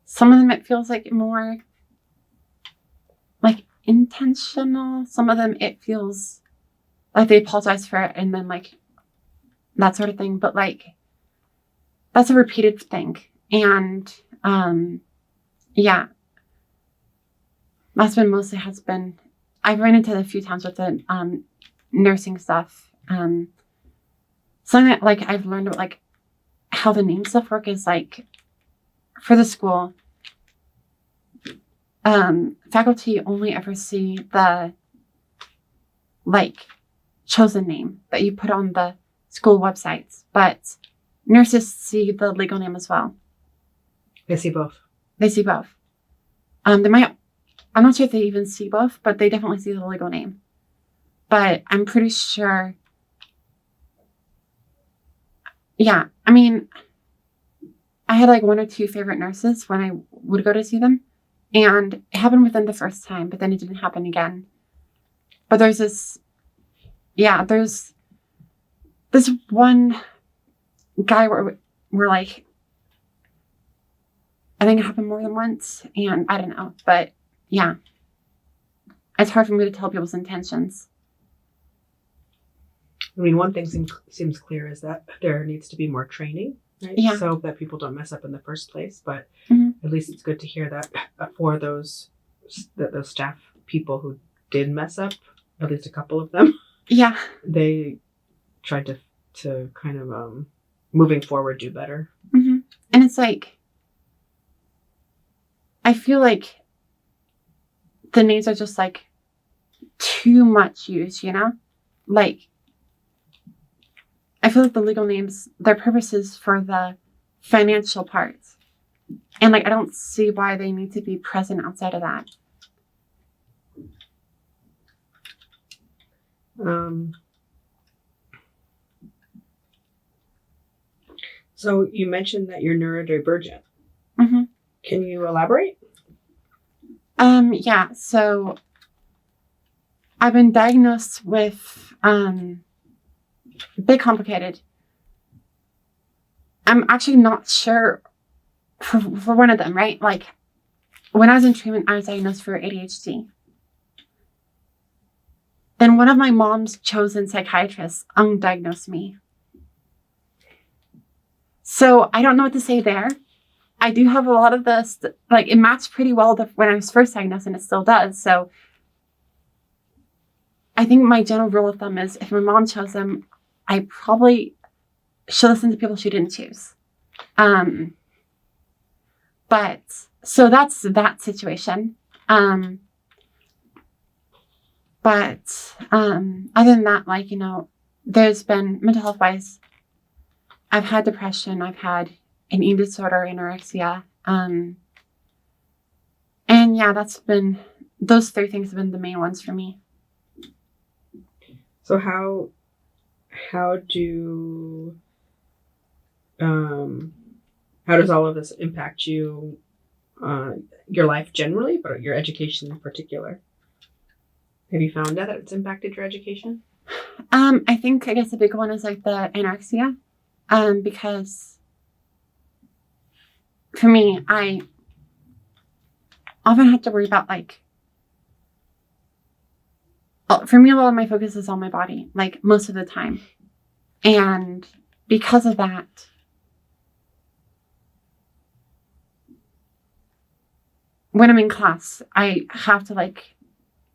some of them it feels like more like intentional. Some of them it feels like they apologize for it and then like that sort of thing. But like that's a repeated thing. And yeah. That's been mostly has been I've run into it a few times with the nursing stuff. Something that like I've learned about like how the name stuff work is like for the school. Faculty only ever see the like chosen name that you put on the school websites, but nurses see the legal name as well. They see both. They see both. I'm not sure if they even see both, but they definitely see the legal name. But I'm pretty sure. Yeah, I mean, I had like one or two favorite nurses when I would go to see them. And it happened within the first time, but then it didn't happen again. But there's this one guy where we're like, I think it happened more than once, and I don't know, but yeah. It's hard for me to tell people's intentions. I mean, one thing seems clear is that there needs to be more training, right? Yeah. So that people don't mess up in the first place. But Mm-hmm. at least it's good to hear that for those staff people who did mess up, at least a couple of them. Yeah. They tried to kind of moving forward do better. Mm-hmm. And it's like, I feel like the names are just like too much use, Like, I feel like the legal names, their purpose is for the financial parts. And like, I don't see why they need to be present outside of that. So you mentioned that you're neurodivergent. Mm-hmm. Can you elaborate? Yeah, so I've been diagnosed with a bit complicated. I'm actually not sure for one of them, right? Like when I was in treatment, I was diagnosed for ADHD. Then one of my mom's chosen psychiatrists undiagnosed me. So I don't know what to say there. I do have a lot of this, like it matched pretty well when I was first diagnosed, and it still does. So I think my general rule of thumb is if my mom chose them, I probably should listen to people she didn't choose. But so that's that situation. But other than that, like, there's been mental health wise, I've had depression, I've had an eating disorder, anorexia. And yeah, those three things have been the main ones for me. So how does all of this impact you, your life generally, but your education in particular? Have you found out that it's impacted your education? I guess the big one is like the anorexia. Because for me, I often have to worry about like, for me, a lot of my focus is on my body, like most of the time. And because of that, when I'm in class, I have to like,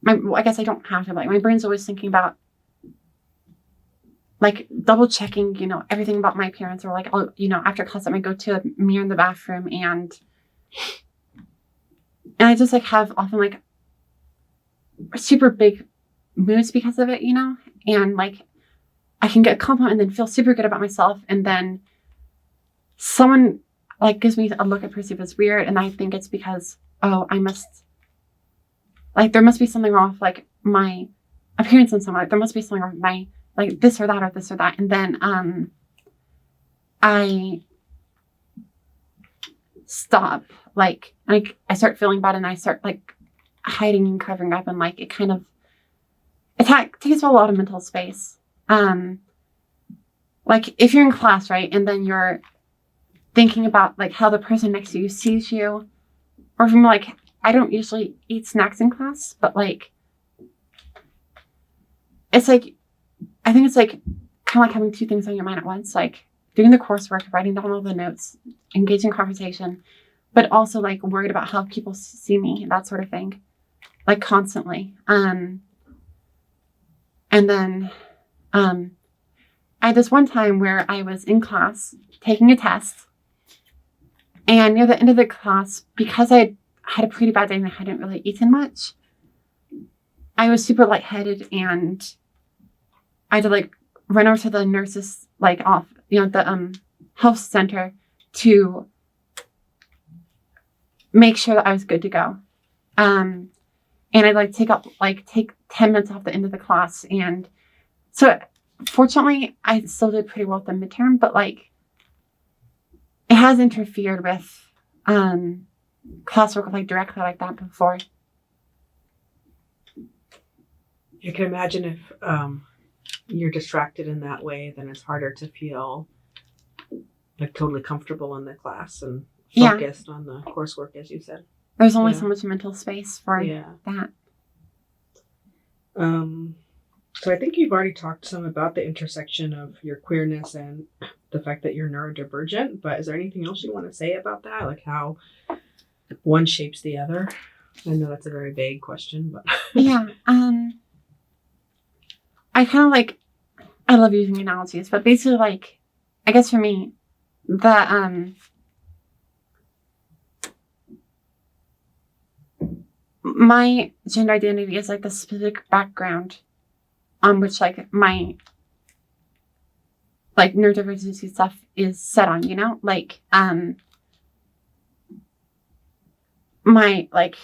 I guess I don't have to, like, my brain's always thinking about like double checking, everything about my appearance, or like, after class, I might go to a mirror in the bathroom and I just like have often like super big moods because of it, and like I can get a compliment and then feel super good about myself. And then someone like gives me a look I perceive as weird. And I think it's because, I must, like, there must be something wrong with like my appearance in some way. There must be something wrong with my, like, this or that or this or that. And then I stop, like I start feeling bad and I start like hiding and covering up, and like it kind of takes a lot of mental space. Like if you're in class, right, and then you're thinking about like how the person next to you sees you, or from like, I don't usually eat snacks in class, but like it's like, I think it's like kind of like having two things on your mind at once, like doing the coursework, writing down all the notes, engaging in conversation, but also like worried about how people see me, that sort of thing, like constantly. And then I had this one time where I was in class taking a test, and near the end of the class, because I had a pretty bad day and I hadn't really eaten much, I was super lightheaded, and I had to like run over to the nurses, like off, the health center, to make sure that I was good to go. And I'd like take 10 minutes off the end of the class. And so fortunately I still did pretty well at the midterm, but like it has interfered with classwork like directly like that before. I can imagine if you're distracted in that way, then it's harder to feel like totally comfortable in the class and focused on the coursework, as you said. There's only so much mental space for that. So I think you've already talked some about the intersection of your queerness and the fact that you're neurodivergent, but is there anything else you want to say about that? Like how one shapes the other? I know that's a very vague question, but yeah. I kind of like, I love using analogies, but basically like, I guess for me, the my gender identity is like the specific background on which like my like neurodiversity stuff is set on, like my like,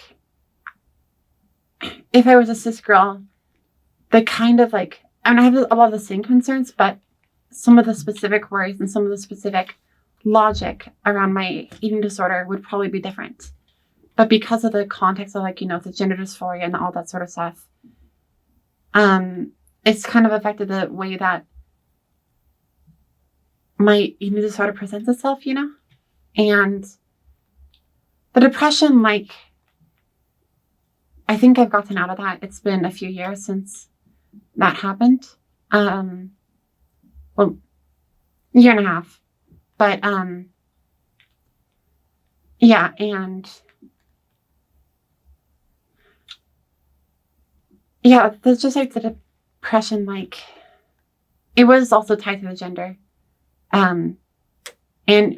if I was a cis girl, the kind of like, I mean, I have a lot of the same concerns, but some of the specific worries and some of the specific logic around my eating disorder would probably be different. But because of the context of like, the gender dysphoria and all that sort of stuff, it's kind of affected the way that my eating disorder presents itself, and the depression, like, I think I've gotten out of that. It's been a few years since that happened. Well, year and a half, but, yeah. And yeah, there's just like the depression, like it was also tied to the gender, and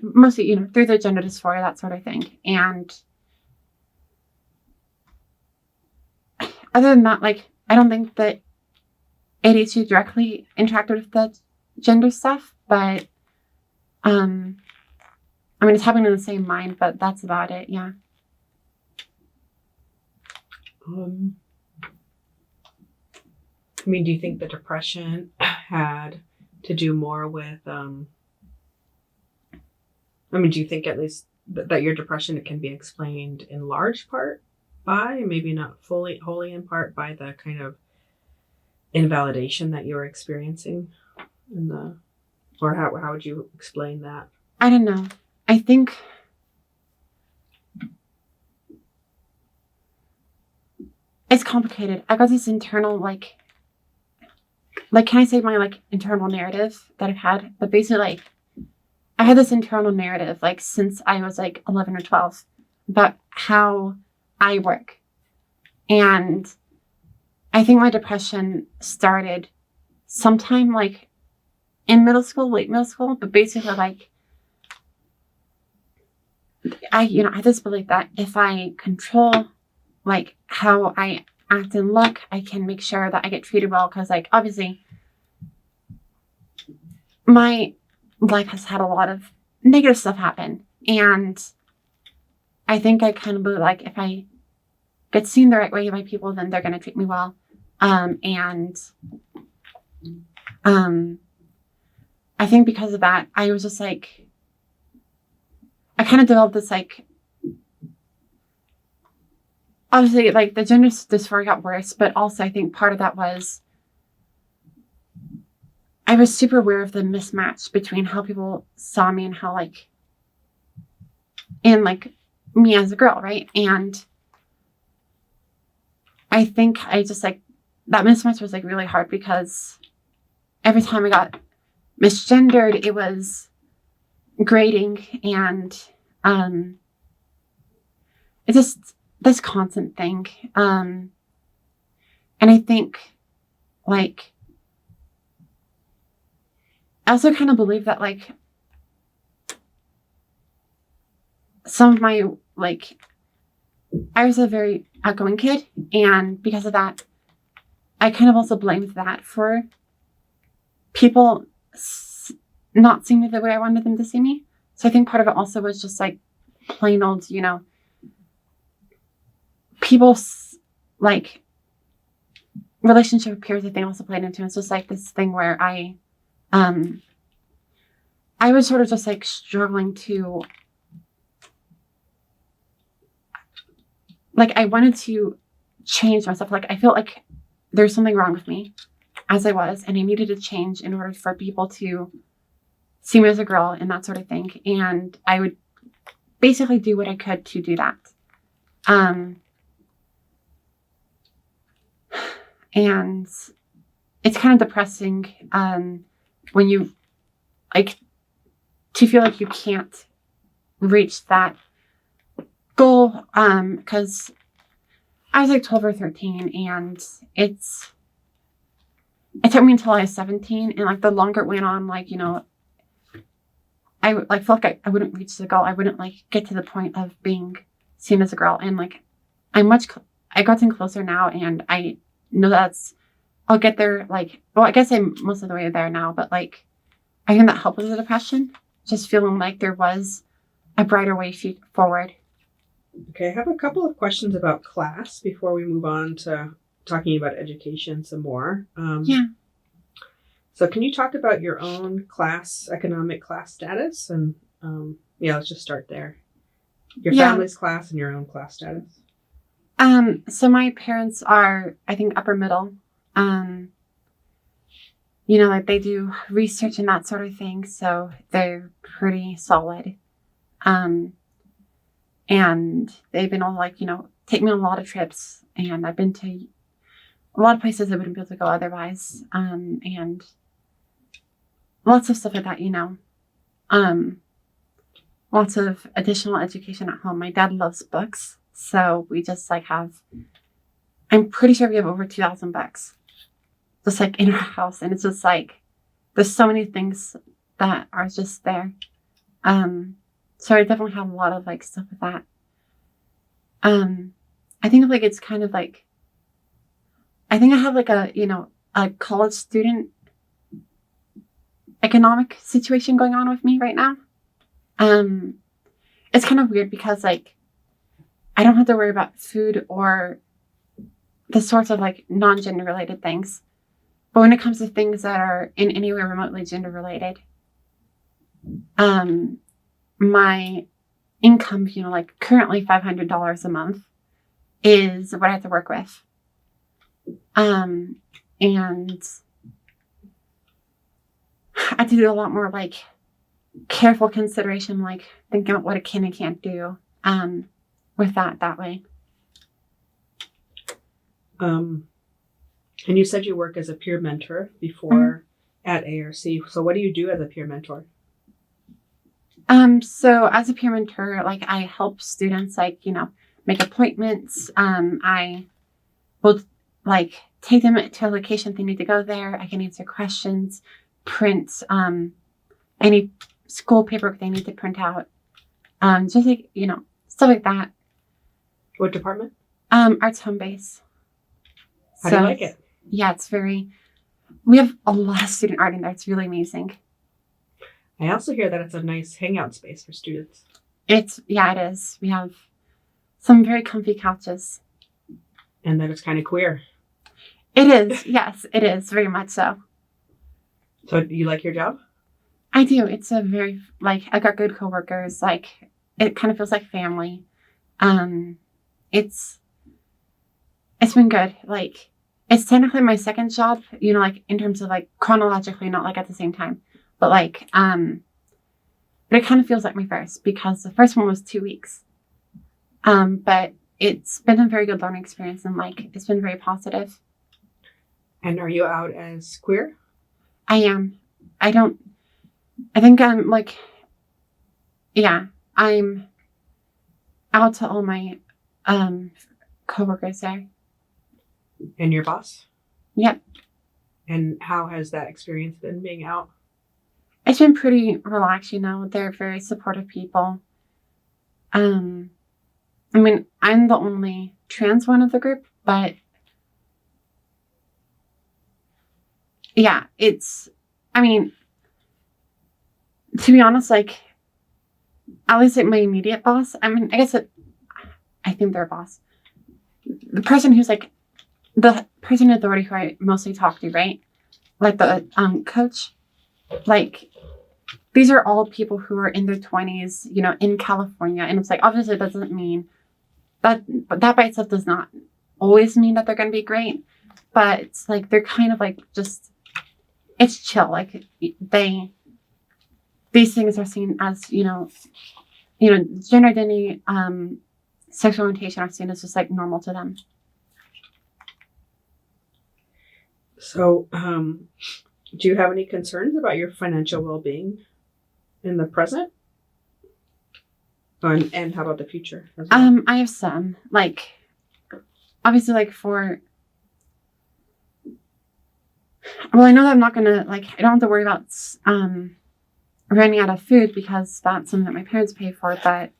mostly, through the gender dysphoria, that sort of thing. And other than that, like, I don't think that ADHD directly interacted with the gender stuff, but, I mean, it's happening in the same mind, but that's about it. Yeah. I mean, do you think the depression had to do more with, do you think at least that your depression can be explained in large part by, maybe not wholly in part by the kind of invalidation that you were experiencing in the, or how would you explain that? I don't know. I think it's complicated. I got this internal, like, can I say my, like, internal narrative that I've had? But basically, like, I had this internal narrative, like, since I was, like, 11 or 12 about how I work. And I think my depression started sometime, like, in middle school, late middle school, but basically, like, I had this belief that if I control, like, how I act and look, I can make sure that I get treated well. Because, like, obviously, my life has had a lot of negative stuff happen. And I think I kind of believe, like, if I get seen the right way by people, then they're going to treat me well. I think because of that, I was just, like, I kind of developed this, like, obviously, like, the gender dysphoria got worse, but also I think part of that was I was super aware of the mismatch between how people saw me and how, like, and, like, me as a girl, right? And I think I just, like, that mismatch was, like, really hard because every time I got misgendered, it was grading, and it's just this constant thing. And I think, like, I also kind of believe that, like, some of my, like, I was a very outgoing kid, and because of that, I kind of also blamed that for people not seeing me the way I wanted them to see me. So I think part of it also was just, like, plain old, people's, like, relationship with peers, I think also played into it. It's just, like, this thing where I was sort of just, like, struggling to, like, I wanted to change myself. Like, I felt like there's something wrong with me as I was, and I needed to change in order for people to see me as a girl and that sort of thing. And I would basically do what I could to do that. And it's kind of depressing when you, like, to feel like you can't reach that goal, because I was, like, 12 or 13, and it took me until I was 17, and, like, the longer it went on, like, I, like, felt like I wouldn't reach the goal. I wouldn't, like, get to the point of being seen as a girl, and, like, I gotten closer now, and I know I'll get there, like, well, I guess I'm most of the way there now, but, like, I think that helped with the depression, just feeling like there was a brighter way forward. Okay, I have a couple of questions about class before we move on to talking about education some more. Yeah. So can you talk about your own economic class status? And let's just start there. Your family's class and your own class status. So my parents are, I think, upper middle. Like, they do research and that sort of thing, so they're pretty solid. And they've been able to, like, take me on a lot of trips, and I've been to a lot of places I wouldn't be able to go otherwise. And lots of stuff like that, lots of additional education at home. My dad loves books, so we just, like, I'm pretty sure we have over 2,000 books just, like, in our house. And it's just, like, there's so many things that are just there. So I definitely have a lot of, like, stuff with that. I think, like, it's kind of, like, I think I have, like, a college student economic situation going on with me right now. It's kind of weird because, like, I don't have to worry about food or the sorts of, like, non-gender related things. But when it comes to things that are in any way remotely gender related, my income, like, currently $500 a month is what I have to work with. And And I had to do a lot more like careful consideration, like thinking about what a can and can't do with that way. And you said you work as a peer mentor before at ARC. So what do you do as a peer mentor? So as a peer mentor, like I help students, like, make appointments. I will like take them to a location if they need to go there. I can answer questions, print any school paperwork they need to print out. Just like, stuff like that. What department? Arts home base. How do you like it? Yeah, we have a lot of student art in there. It's really amazing. I also hear that it's a nice hangout space for students. It is. We have some very comfy couches. And that it's kind of queer. It is. Yes, it is. Very much so. So do you like your job? I do. It's a very, I got good coworkers. Like, it kind of feels like family. It's been good. Like, it's technically my second job, in terms of chronologically, not at the same time, but but it kind of feels like my first because the first one was 2 weeks. But it's been a very good learning experience and it's been very positive. And are you out as queer? I am. I think I'm I'm out to all my coworkers there. And your boss? Yep. And how has that experience been being out? It's been pretty relaxed, They're very supportive people. I'm the only trans one of the group, but yeah, to be honest, at least my immediate boss, I think they're a boss. The person who's the person in authority who I mostly talk to, right? The coach, these are all people who are in their 20s, in California. And it's obviously it doesn't mean that, but that by itself does not always mean that they're going to be great. But it's they're kind of just, it's chill. These things are seen as, gender identity, sexual orientation are seen as just normal to them. So, do you have any concerns about your financial well-being in the present? And how about the future as well? I have some, obviously, I know that I'm not gonna, I don't have to worry about, running out of food because that's something that my parents pay for, but,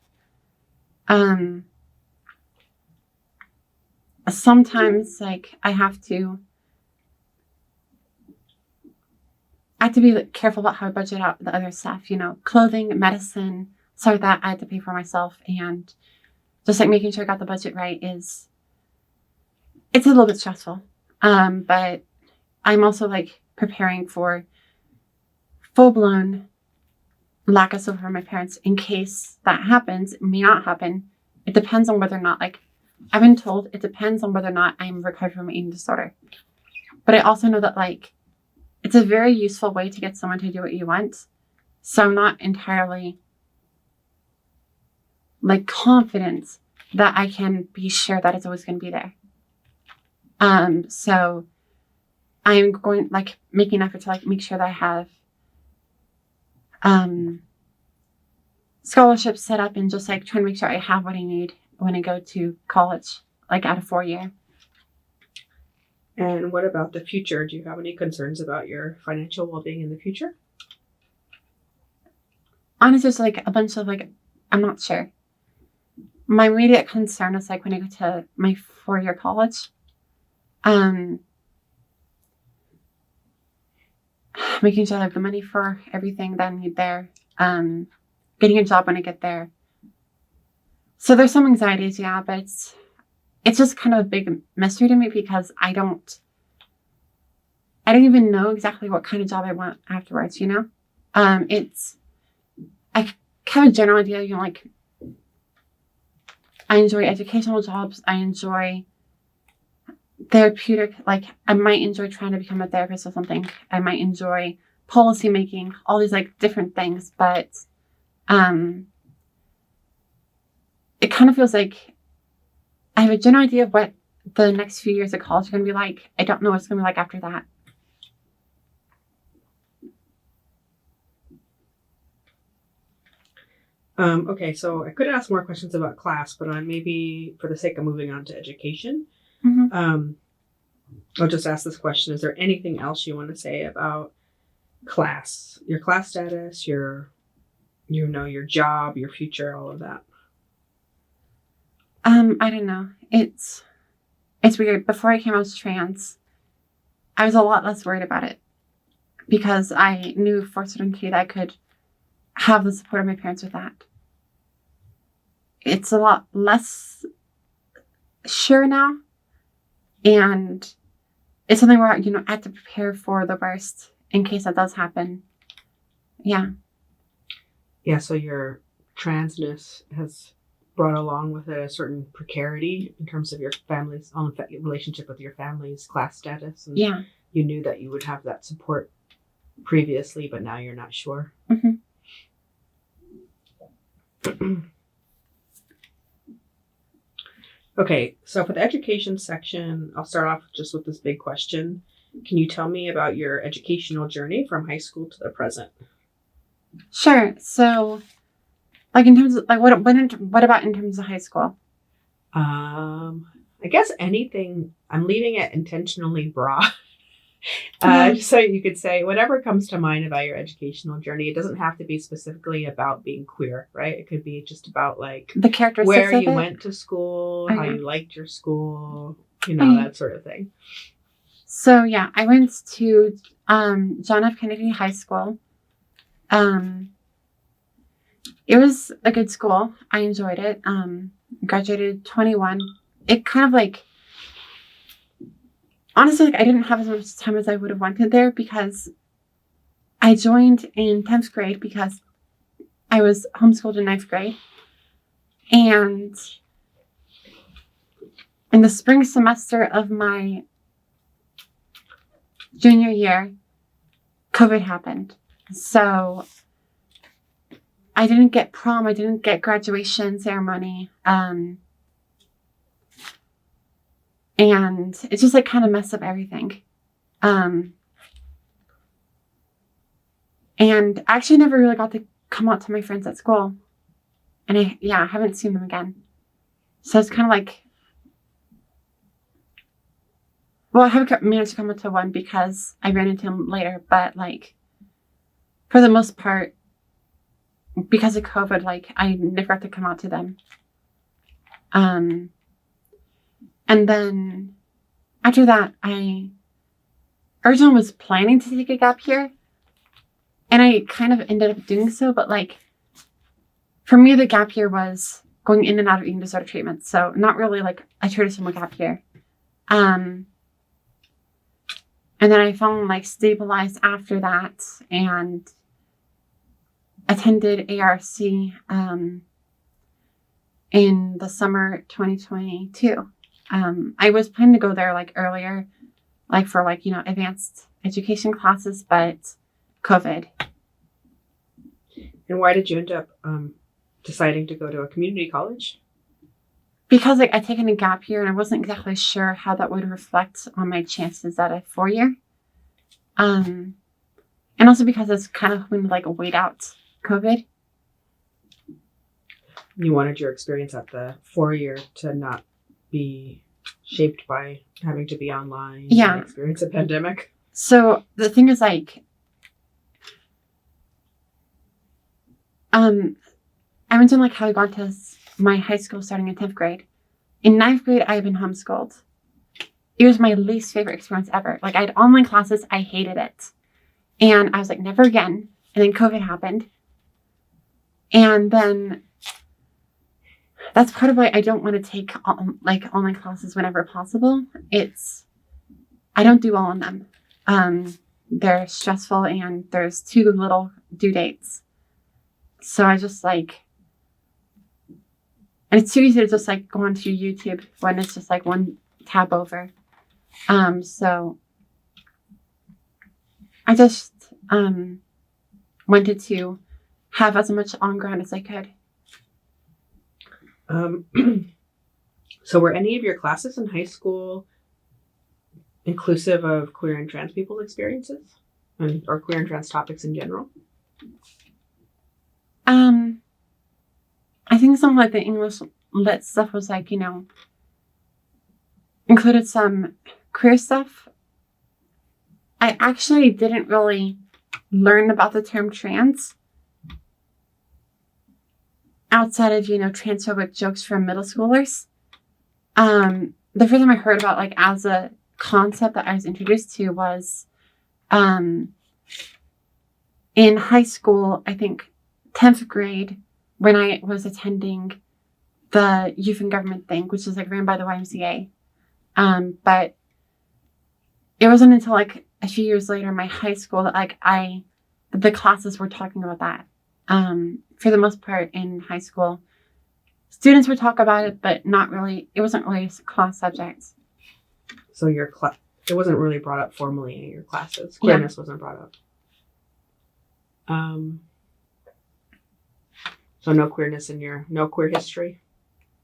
sometimes, I have to be careful about how I budget out the other stuff, clothing, medicine, stuff like that I had to pay for myself. And just making sure I got the budget right it's a little bit stressful. But I'm also preparing for full-blown lack of support from my parents in case that happens. It may not happen. It depends on whether or not, I've been told it depends on whether or not I'm recovered from an eating disorder. But I also know that it's a very useful way to get someone to do what you want. So I'm not entirely confident that I can be sure that it's always going to be there. So I'm going making an effort to make sure that I have scholarships set up and just trying to make sure I have what I need when I go to college, at a 4-year. And what about the future? Do you have any concerns about your financial well-being in the future? Honestly, it's a bunch of I'm not sure. My immediate concern is when I go to my 4-year college, making sure I have the money for everything that I need there, getting a job when I get there. So there's some anxieties, yeah, but it's just kind of a big mystery to me because I don't even know exactly what kind of job I want afterwards, I have a general idea, I enjoy educational jobs. I enjoy therapeutic. Like I might enjoy trying to become a therapist or something. I might enjoy policy making, all these like different things, but it kind of feels like I have a general idea of what the next few years of college are going to be like. I don't know what it's going to be like after that. Okay, so I could ask more questions about class, but maybe for the sake of moving on to education, I'll just ask this question. Is there anything else you want to say about class, your class status, your job, your future, all of that? I don't know. It's weird. Before I came out as trans, I was a lot less worried about it because I knew for certainty that I could have the support of my parents with that. It's a lot less sure now. And it's something where, I have to prepare for the worst in case that does happen. Yeah. Yeah, so your transness has brought along with it a certain precarity in terms of your family's own relationship with your family's class status. And yeah. You knew that you would have that support previously, but now you're not sure. Mm-hmm. Okay, so for the education section, I'll start off just with this big question. Can you tell me about your educational journey from high school to the present? Sure. So, like in terms of what about in terms of high school? I guess anything. I'm leaving it intentionally broad. Just so you could say whatever comes to mind about your educational journey. It doesn't have to be specifically about being queer, right? It could be just about like the characteristics where you of it? went to school, Okay. how you liked your school, that sort of thing. So yeah, I went to John F. Kennedy High School. It was a good school. I enjoyed it. Graduated 21. It kind of like, honestly, I didn't have as much time as I would have wanted there because I joined in 10th grade because I was homeschooled in 9th grade. And in the spring semester of my junior year, COVID happened. So I didn't get prom. I didn't get graduation ceremony. And it just like kind of messed up everything. And I actually never really got to come out to my friends at school. And I haven't seen them again. So it's kind of like, well, I haven't managed to come out to one because I ran into him later. But like, for the most part, because of COVID, like I never got to come out to them. And then after that, I originally was planning to take a gap year. And I kind of ended up doing so. But like, for me, the gap year was going in and out of eating disorder treatment. So not really like a traditional gap year. And then I found like stabilized after that and attended ARC in the summer 2022. I was planning to go there like earlier, like for like, advanced education classes, but COVID. And why did you end up deciding to go to a community college? Because like I'd taken a gap year and I wasn't exactly sure how that would reflect on my chances at a 4-year. And also because it's kind of when like a wait out COVID. You wanted your experience at the 4-year to not be shaped by having to be online and experience a pandemic. So the thing is like, I mentioned like how I got to my high school starting in 10th grade. In 9th grade, I had been homeschooled. It was my least favorite experience ever. Like I had online classes. I hated it. And I was like, never again. And then COVID happened. And then that's part of why I don't want to take like online classes whenever possible. I don't do well on them. They're stressful and there's too little due dates. So I just like, and it's too easy to just like go onto YouTube when it's just like one tab over. So I just wanted to have as much on ground as I could. So were any of your classes in high school inclusive of queer and trans people's experiences, or queer and trans topics in general? I think some like the English lit stuff was like, included some queer stuff. I actually didn't really learn about the term trans outside of, transphobic jokes from middle schoolers. The first time I heard about like as a concept that I was introduced to was in high school, I think 10th grade, when I was attending the Youth and Government thing, which is like ran by the YMCA. But it wasn't until like a few years later in my high school that like the classes were talking about that. For the most part in high school, students would talk about it, but not really. It wasn't really a class subject. So it wasn't really brought up formally in your classes. Queerness wasn't brought up. So no queerness in no queer history?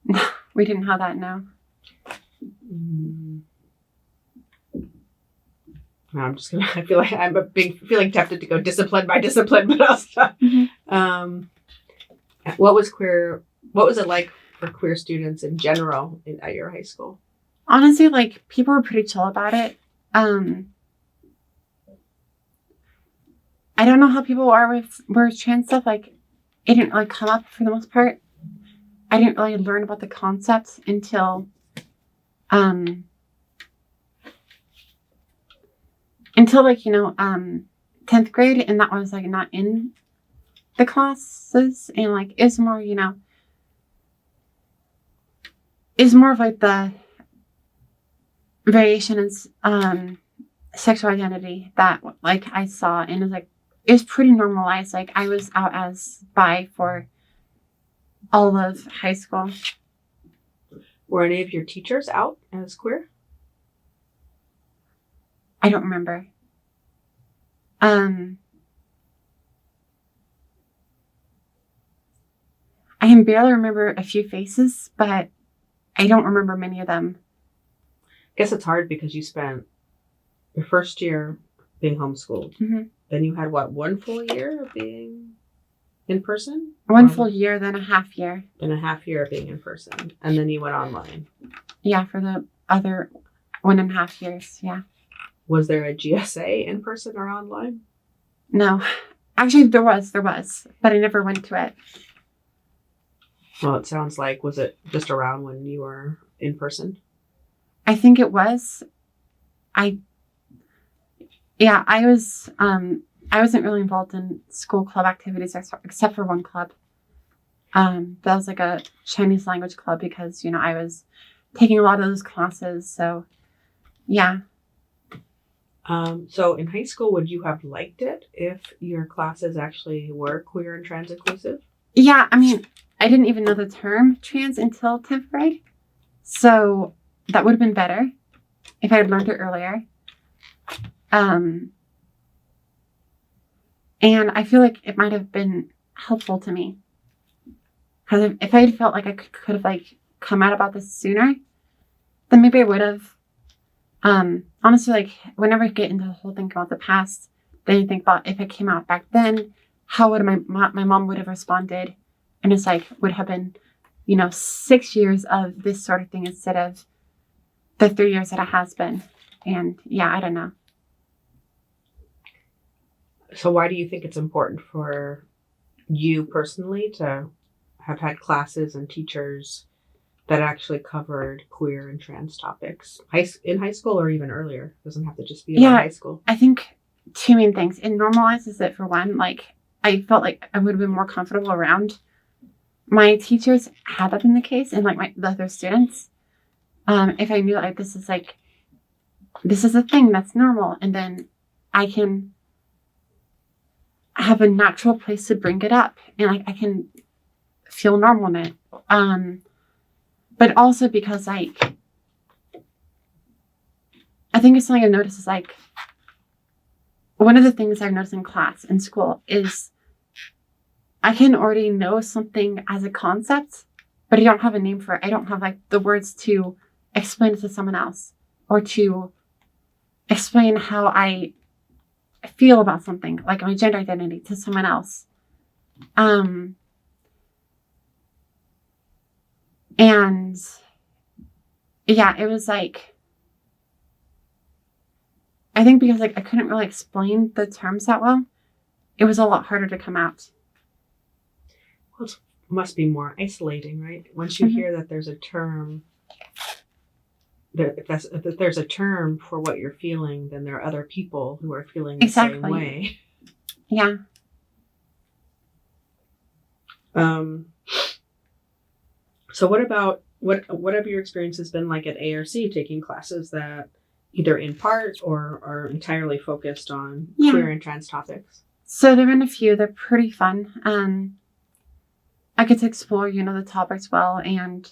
No, we didn't have that, no. No, I feel like I'm feeling tempted to go discipline by discipline, but I'll stop. Mm-hmm. What was it like for queer students in general at your high school? Honestly, like, people were pretty chill about it. I don't know how people are with trans stuff. Like, it didn't really come up for the most part. I didn't really learn about the concept until 10th grade, and that was like not in the classes, and like it's more, is more of like the variation in sexual identity that like I saw, and it was pretty normalized. Like I was out as bi for all of high school. Were any of your teachers out as queer? I don't remember. I can barely remember a few faces, but I don't remember many of them. I guess it's hard because you spent your first year being homeschooled. Mm-hmm. Then you had one full year of being in person? One full year, then a half year. Then a half year of being in person. And then you went online. Yeah, for the other 1.5 years, yeah. Was there a GSA in person or online? No. Actually, there was, but I never went to it. Well, it sounds like, was it just around when you were in person? I think it was. I wasn't really involved in school club activities except for one club. That was like a Chinese language club because, I was taking a lot of those classes. So, yeah. So in high school, would you have liked it if your classes actually were queer and trans inclusive? Yeah, I mean, I didn't even know the term trans until 10th grade. So that would have been better if I had learned it earlier. And I feel like it might have been helpful to me. Because if I had felt like I could have like come out about this sooner, then maybe I would have. Honestly, like whenever I get into the whole thing about the past, then you think about if it came out back then, how would my mom would have responded? And it's like would have been, 6 years of this sort of thing instead of the 3 years that it has been. And yeah, I don't know. So why do you think it's important for you personally to have had classes and teachers that actually covered queer and trans topics in high school or even earlier? It doesn't have to just be about high school. I think two main things. It normalizes it for one. Like I felt like I would have been more comfortable around my teachers had that been the case, and like the other students. If I knew like this is a thing that's normal, and then I can have a natural place to bring it up, and like I can feel normal in it. But also because like I think it's something I've noticed is like, one of the things I've noticed in class, in school, is I can already know something as a concept, but I don't have a name for it. I don't have like the words to explain it to someone else or to explain how I feel about something, like my gender identity, to someone else. And yeah, it was like, I think because like I couldn't really explain the terms that well, it was a lot harder to come out. Well, it must be more isolating, right? Once you hear that there's a term, if there's a term for what you're feeling, then there are other people who are feeling the same way. Yeah. So what have your experiences been like at ARC, taking classes that either in part or are entirely focused on queer and trans topics? So there have been a few. They're pretty fun. I get to explore, the topics well, and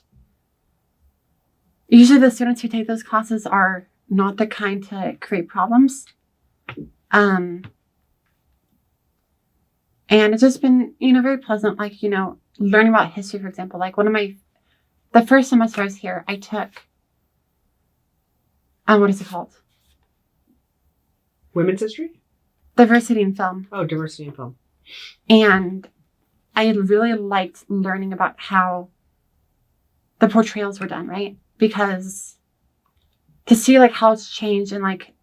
usually the students who take those classes are not the kind to create problems. And it's just been, very pleasant, like, learning about history, for example. Like the first semester I was here, I took, what is it called? Women's history? Diversity in film. Oh, diversity in film. And I really liked learning about how the portrayals were done, right? Because to see like how it's changed and like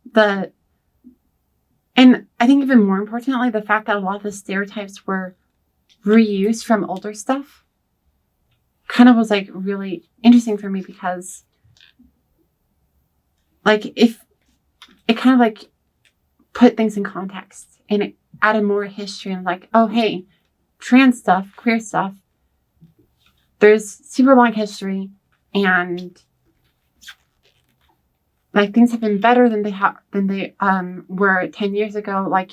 and I think even more importantly, the fact that a lot of the stereotypes were reused from older stuff kind of was like really interesting for me, because like if it kind of like put things in context and it added more history and like, oh, hey, trans stuff, queer stuff, there's super long history, and like things have been better than they were 10 years ago, like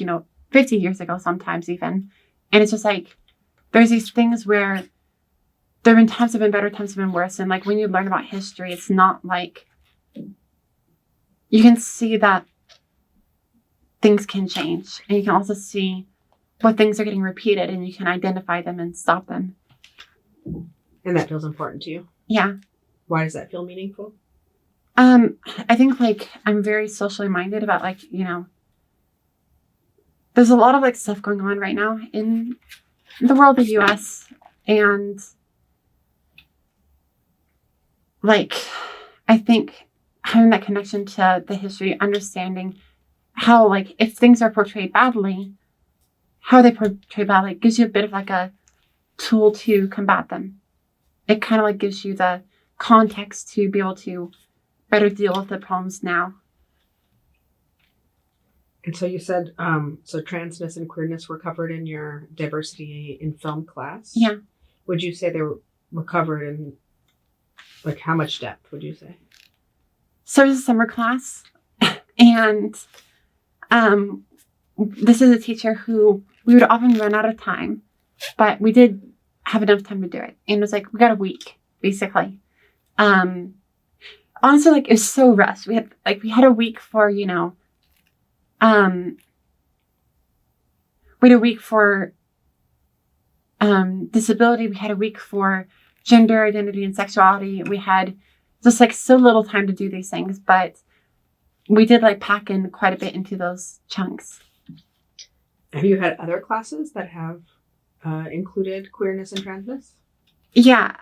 50 years ago sometimes even. And it's just like there's these things where there have been times have been better, times have been worse, and like when you learn about history, it's not like you can see that things can change, and you can also see what things are getting repeated, and you can identify them and stop them. And that feels important to you? Yeah. Why does that feel meaningful? I think like I'm very socially minded about like, there's a lot of like stuff going on right now in the world of the US, and like I think having that connection to the history, understanding how like if things are portrayed badly, how they portray badly, gives you a bit of like a tool to combat them. It kind of like gives you the context to be able to better deal with the problems now. And so you said, so transness and queerness were covered in your diversity in film class? Yeah. Would you say they were covered in, like, how much depth would you say? So it was a summer class, and this is a teacher who we would often run out of time, but we did have enough time to do it. And it was like, we got a week, basically. Honestly, like, it was so rushed. We had a week for, we had a week for disability. We had a week for gender identity and sexuality. We had just like so little time to do these things, but we did like pack in quite a bit into those chunks. Have you had other classes that have included queerness and transness? Yeah,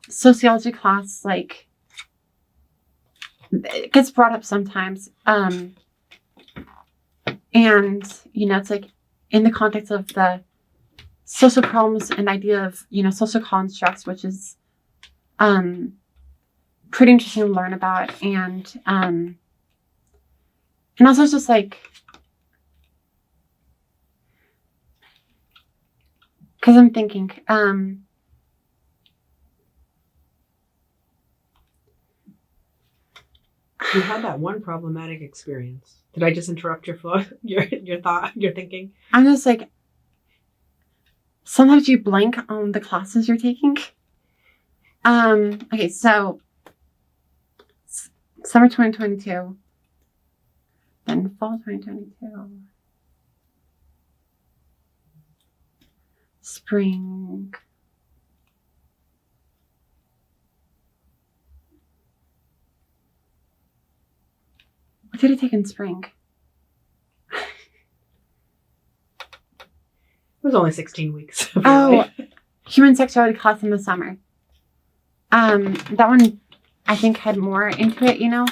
sociology class, like, it gets brought up sometimes. And, it's like in the context of the social problems and idea of, social constructs, which is pretty interesting to learn about. And also it's just like, because I'm thinking, you had that one problematic experience. Did I just interrupt your flow, your thought, your thinking? I'm just like, sometimes you blank on the classes you're taking. Okay, so summer 2022, Then fall 2022. Spring. What did I take in spring? It was only 16 weeks. Oh, human sexuality class in the summer. That one I think had more into it, you know.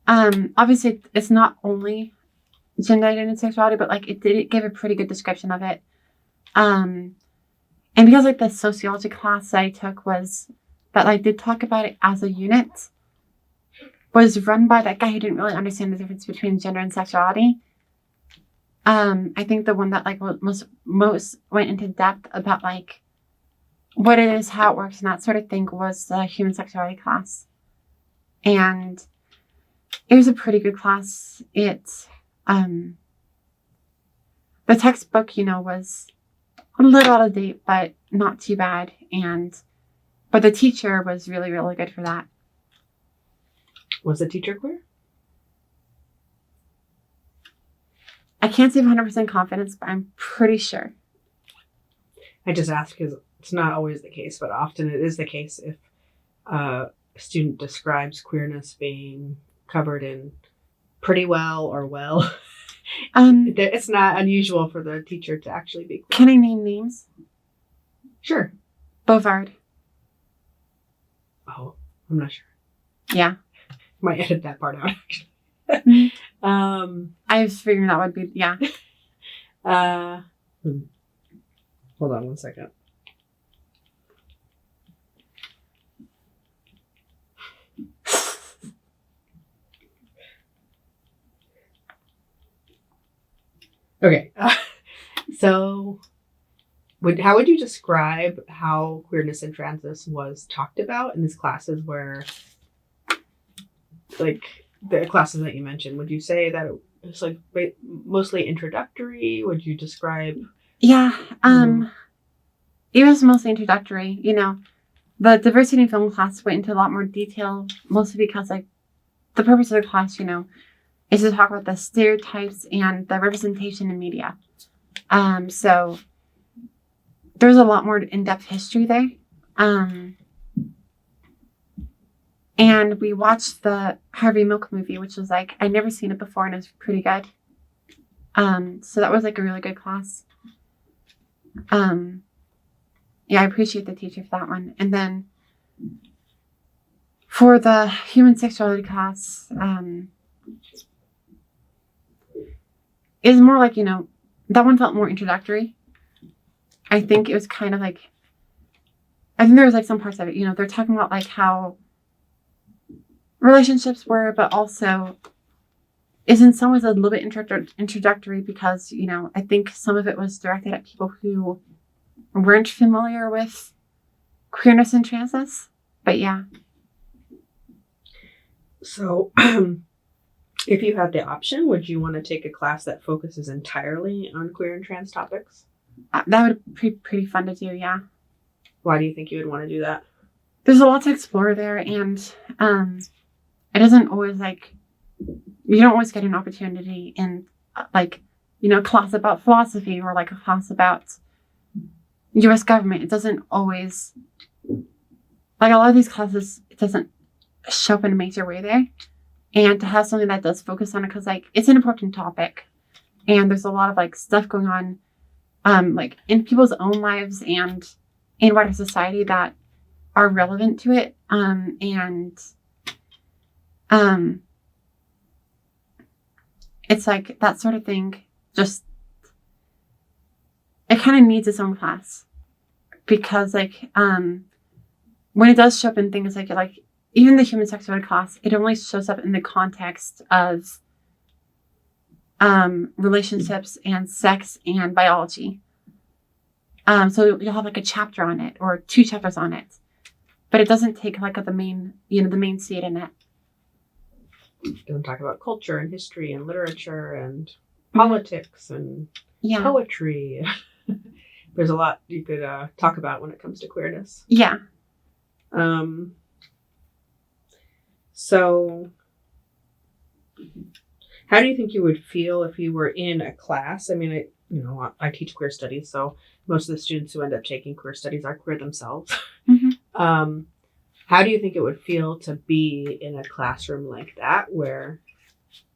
Obviously it's not only gender identity and sexuality, but like it gave a pretty good description of it. And because like the sociology class I took was that like did talk about it as a unit, was run by that guy who didn't really understand the difference between gender and sexuality. I think the one that like most went into depth about like what it is, how it works, and that sort of thing was the human sexuality class. And it was a pretty good class. The textbook, you know, was a little out of date, but not too bad. But the teacher was really, really good for that. Was the teacher queer? I can't say 100% confidence, but I'm pretty sure. I just ask because it's not always the case, but often it is the case if a student describes queerness being covered in pretty well or well. It's not unusual for the teacher to actually be queer. Can I name names? Sure. Bovard. Oh, I'm not sure. Yeah. Might edit that part out, actually. I was figuring that would be, yeah. Hold on one second. Okay. So, how would you describe how queerness and transness was talked about in these classes where, like, the classes that you mentioned? Would you say that it was, like, mostly introductory? Would you describe... Yeah, it was mostly introductory, you know. The diversity in film class went into a lot more detail, mostly because, like, the purpose of the class, you know, is to talk about the stereotypes and the representation in media. So there's a lot more in-depth history there. And we watched the Harvey Milk movie, which was like, I'd never seen it before and it was pretty good. So that was like a really good class. Yeah, I appreciate the teacher for that one. And then for the human sexuality class, it's more like, you know, that one felt more introductory. I think it was kind of like, I think there was like some parts of it, you know, they're talking about like how relationships were, but also is in some ways a little bit introductory because, you know, I think some of it was directed at people who weren't familiar with queerness and transness. But yeah. So if you had the option, would you want to take a class that focuses entirely on queer and trans topics? That would be pretty fun to do, yeah. Why do you think you would want to do that? There's a lot to explore there, and it isn't always like, you don't always get an opportunity in like, you know, a class about philosophy or like a class about U.S. government. It doesn't always, like a lot of these classes, it doesn't show up in a major way there. And to have something that does focus on it, because like it's an important topic and there's a lot of like stuff going on like in people's own lives and in wider society that are relevant to it. It's like that sort of thing, just, it kind of needs its own class because like, when it does show up in things like even the human sexuality class, it only shows up in the context of, relationships and sex and biology. So you'll have like a chapter on it or 2 chapters on it, but it doesn't take like the main seat in it. Don't talk about culture and history and literature and politics and poetry. There's a lot you could talk about when it comes to queerness. Yeah. So How do you think you would feel if you were in a class? I mean, I teach queer studies, so most of the students who end up taking queer studies are queer themselves. Mm-hmm. How do you think it would feel to be in a classroom like that where,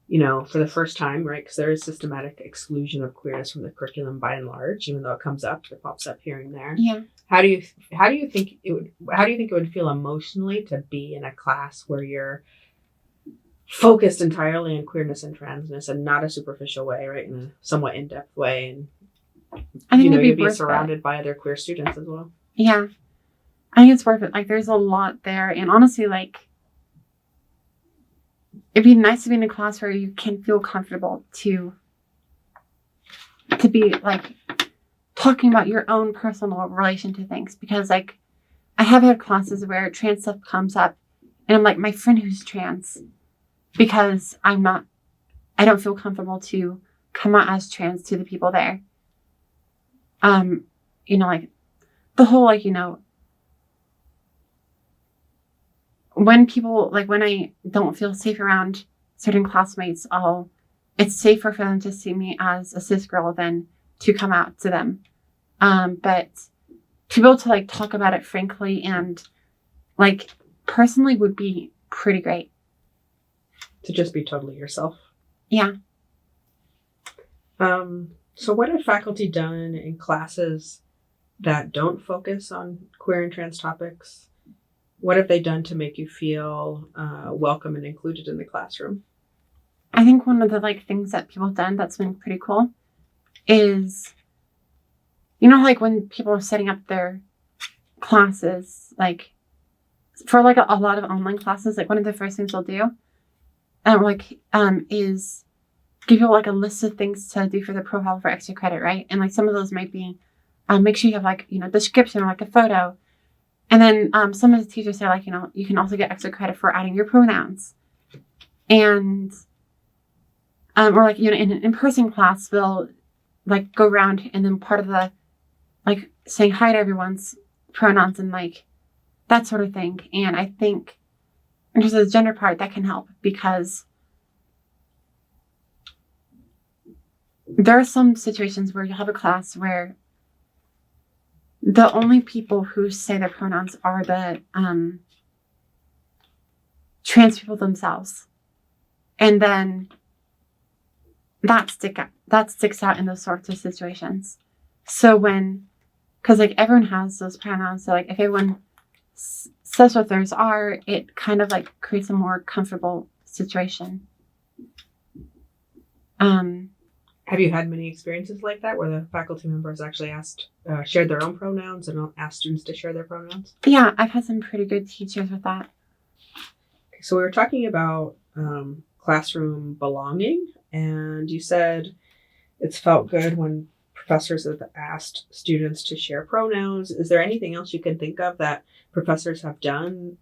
for the first time, right? Because there is systematic exclusion of queerness from the curriculum by and large, even though it pops up here and there. Yeah. How do you think it would feel emotionally to be in a class where you're focused entirely on queerness and transness and not a superficial way, right? In a somewhat in-depth way. And, I think you'd be surrounded by other queer students as well. Yeah. I think it's worth it. Like, there's a lot there. And honestly, like, it'd be nice to be in a class where you can feel comfortable to be, like, talking about your own personal relation to things. Because, like, I have had classes where trans stuff comes up, and I'm like, my friend who's trans, because I don't feel comfortable to come out as trans to the people there. Like, the whole, like, when people, like, when I don't feel safe around certain classmates, it's safer for them to see me as a cis girl than to come out to them. But to be able to, like, talk about it frankly and, like, personally would be pretty great. To just be totally yourself. Yeah. So what have faculty done in classes that don't focus on queer and trans topics? What have they done to make you feel welcome and included in the classroom? I think one of the, like, things that people have done that's been pretty cool is, like, when people are setting up their classes, like, for, like, a lot of online classes, like, one of the first things they'll do, is give you, like, a list of things to do for the profile for extra credit, right? And, like, some of those might be, make sure you have, like, description or, like, a photo. And then some of the teachers say, like, you can also get extra credit for adding your pronouns. And, or, like, in an in-person class, they'll, like, go around and then part of the, like, saying hi to everyone's pronouns and, like, that sort of thing. And I think in terms of the gender part, that can help because there are some situations where you'll have a class where the only people who say their pronouns are the trans people themselves. And then that sticks out in those sorts of situations. So because, like, everyone has those pronouns, so, like, if everyone says what theirs are, it kind of, like, creates a more comfortable situation. Have you had many experiences like that where the faculty members actually shared their own pronouns and asked students to share their pronouns? Yeah, I've had some pretty good teachers with that. Okay, so we were talking about classroom belonging, and you said it's felt good when professors have asked students to share pronouns. Is there anything else you can think of that professors have done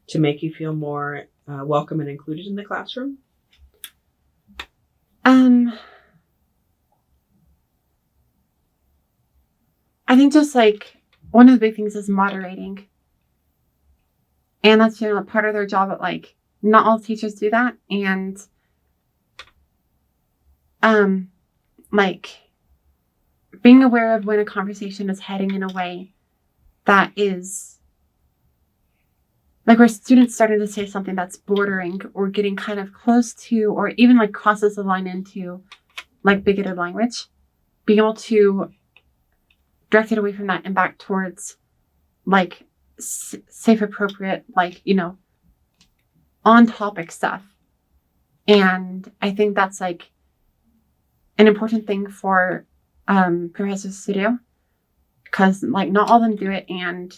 to make you feel more welcome and included in the classroom? I think just, like, one of the big things is moderating. And that's, part of their job, but, like, not all teachers do that. And, like, being aware of when a conversation is heading in a way that is, like, where students starting to say something that's bordering or getting kind of close to, or even, like, crosses the line into, like, bigoted language, being able to direct it away from that and back towards, like, safe, appropriate, like, on topic stuff. And I think that's, like, an important thing for professors to do, because, like, not all of them do it. And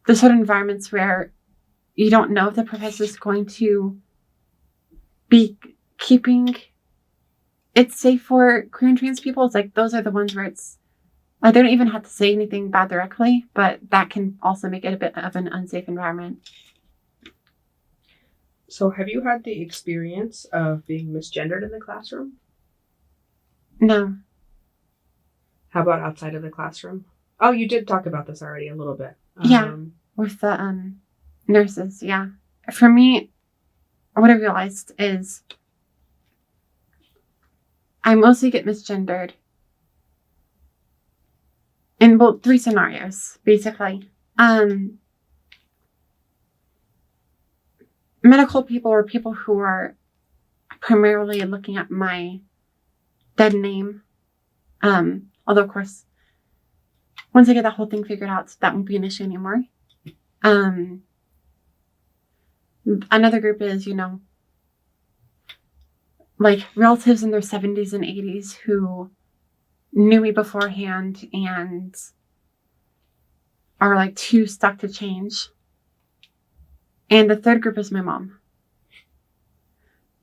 there's sort of environments where you don't know if the professor is going to be keeping it safe for queer and trans people. It's like those are the ones where it's they don't even have to say anything bad directly, but that can also make it a bit of an unsafe environment. So have you had the experience of being misgendered in the classroom? No. How about outside of the classroom? Oh, you did talk about this already a little bit. Yeah, with the nurses, yeah. For me, what I realized is I mostly get misgendered in both 3 scenarios, basically. Medical people or people who are primarily looking at my dead name. Although, of course, once I get that whole thing figured out, that won't be an issue anymore. Another group is, like relatives in their 70s and 80s who knew me beforehand and are like too stuck to change. And the third group is my mom.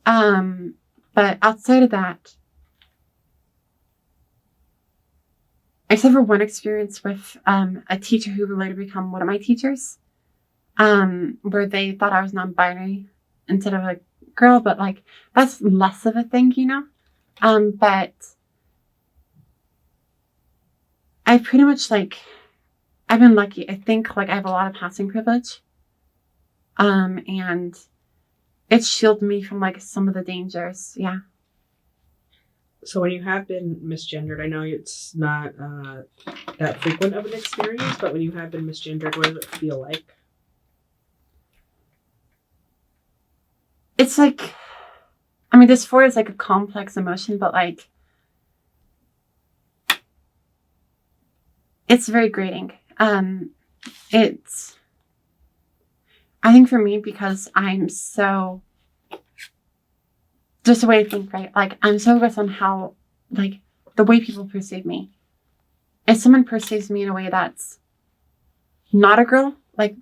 But outside of that, except for one experience with a teacher who would later become one of my teachers, where they thought I was non-binary instead of a girl, but like that's less of a thing, but I pretty much I've been lucky. I think I have a lot of passing privilege, and it's shielded me from some of the dangers. Yeah. So when you have been misgendered, I know it's not that frequent of an experience, but when you have been misgendered, what does it feel like? It's dysphoria is a complex emotion, but it's very grating. I think for me, because I'm so, just the way I think, right? I'm so focused on how, the way people perceive me. If someone perceives me in a way that's not a girl,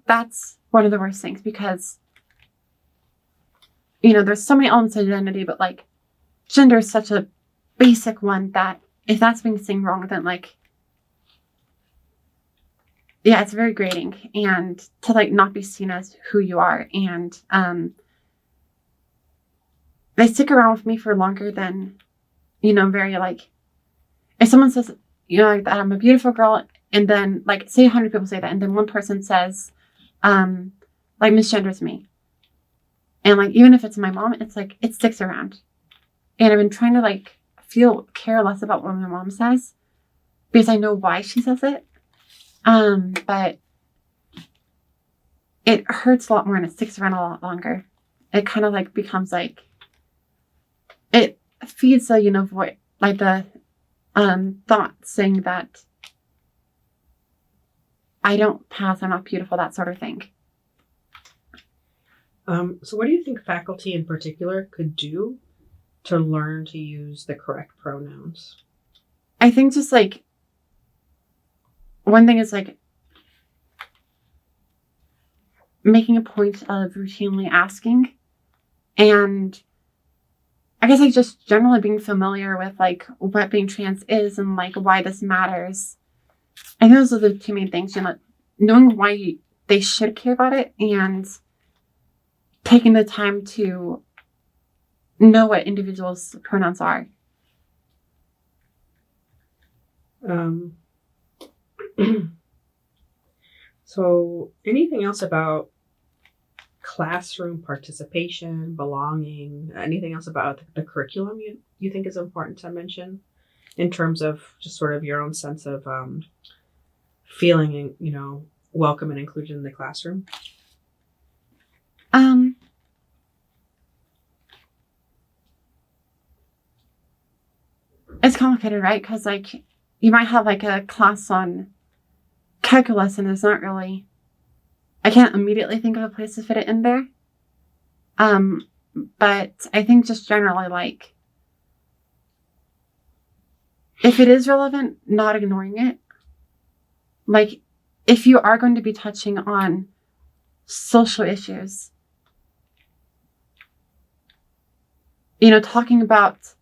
that's one of the worst things, because, there's so many elements of identity, but gender is such a basic one that if that's being seen wrong, then yeah, it's very grating, and to not be seen as who you are. And they stick around with me for longer than, very if someone says, that I'm a beautiful girl, and then say 100 people say that, and then one person says, misgenders me. And even if it's my mom, it's it sticks around. And I've been trying to care less about what my mom says because I know why she says it. But it hurts a lot more and it sticks around a lot longer. It kind of becomes it feeds the, void, the thought saying that I don't pass, I'm not beautiful, that sort of thing. So what do you think faculty in particular could do to learn to use the correct pronouns? I think just one thing is making a point of routinely asking, and I guess just generally being familiar with what being trans is and why this matters. I think those are the 2 main things, knowing why they should care about it and taking the time to know what individuals' pronouns are. So anything else about classroom participation, belonging, anything else about the curriculum you think is important to mention in terms of just sort of your own sense of feeling, welcome and included in the classroom? It's complicated, right? Because you might have a class on calculus and there's not really, I can't immediately think of a place to fit it in there. But I think just generally if it is relevant, not ignoring it. If you are going to be touching on social issues, talking about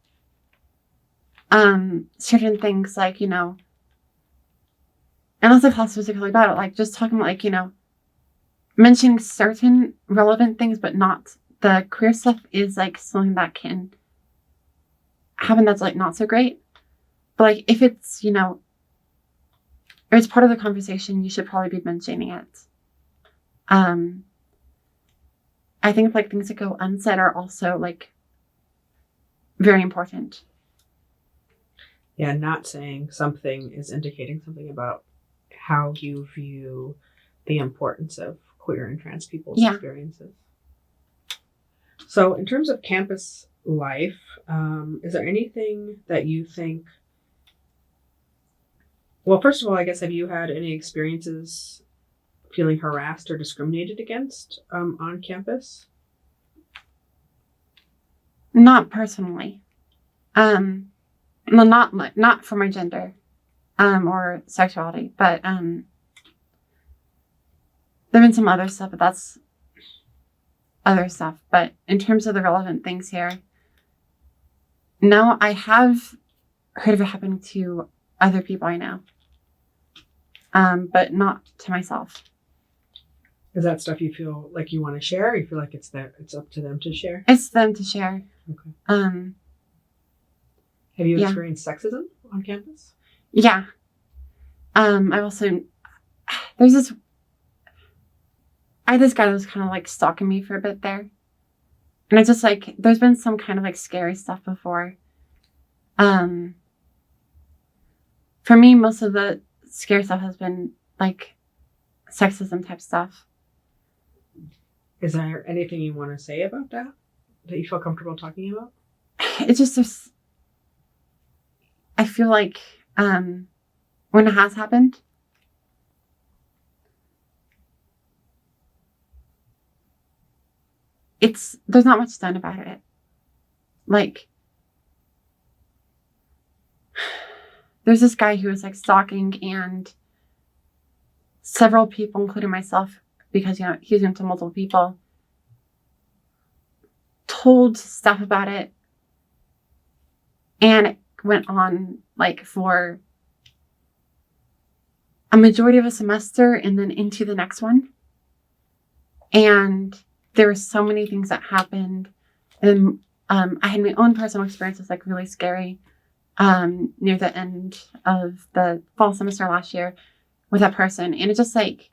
certain things unless the class is particularly about it, just talking about mentioning certain relevant things, but not the queer stuff is something that can happen that's not so great. But if it's if it's part of the conversation, you should probably be mentioning it. I think things that go unsaid are also very important. Yeah, not saying something is indicating something about how you view the importance of queer and trans people's Yeah. experiences. So, in terms of campus life, is there anything that you think? Well, first of all, I guess, have you had any experiences feeling harassed or discriminated against on campus? Not personally. Well, not for my gender, or sexuality, but there've been some other stuff, but that's other stuff. But in terms of the relevant things here, no, I have heard of it happening to other people I know, but not to myself. Is that stuff you feel like you want to share? Or you feel like it's up to them to share? It's them to share. Okay. Have you Yeah. experienced sexism on campus? Yeah. I also, I had this guy that was kind of like stalking me for a bit there. And I just like, there's been some kind of like scary stuff before. For me, most of the scary stuff has been like sexism type stuff. Is there anything you want to say about that you feel comfortable talking about? It's just, I feel like when it has happened, there's not much done about it. Like, there's this guy who was like stalking, and several people, including myself, because he was into multiple people, told stuff about it, and it went on like for a majority of a semester and then into the next one. And there were so many things that happened, and I had my own personal experience. It was like really scary near the end of the fall semester last year with that person. And it just like,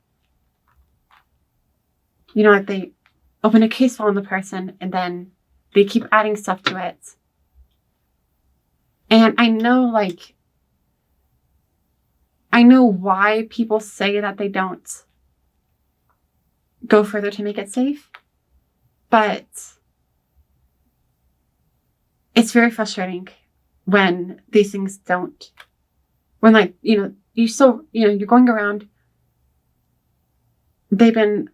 like they open a case file on the person and then they keep adding stuff to it. And I know why people say that they don't go further to make it safe, but it's very frustrating when these things don't, when like, you still, you're going around, they've been,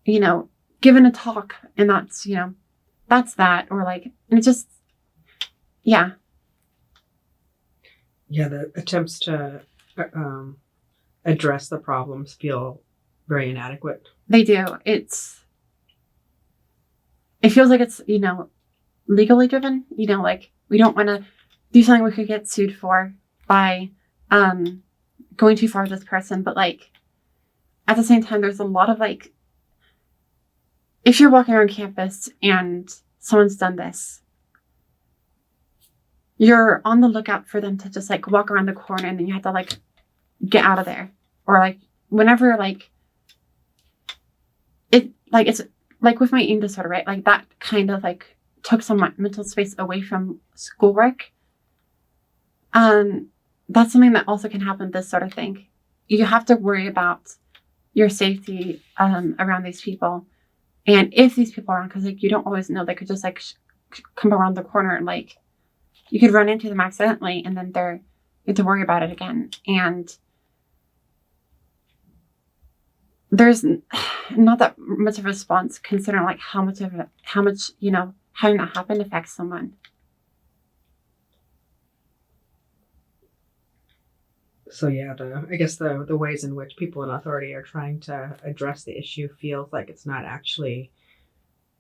given a talk, and that's, that's that, or like, and it just, yeah. Yeah, the attempts to address the problems feel very inadequate. They do. It feels like it's, legally driven, like we don't want to do something we could get sued for by going too far with this person. But like, at the same time, there's a lot of like, if you're walking around campus and someone's done this, you're on the lookout for them to just like walk around the corner, and then you have to like get out of there. Or like whenever like it, like it's like with my eating disorder, right? Like that kind of like took some mental space away from schoolwork. That's something that also can happen, this sort of thing. You have to worry about your safety around these people. And if these people are around, because like you don't always know, they could just like come around the corner and like you could run into them accidentally, and then you have to worry about it again. And there's not that much of a response considering like how much having that happen affects someone. So yeah, I guess the ways in which people in authority are trying to address the issue feels like it's not actually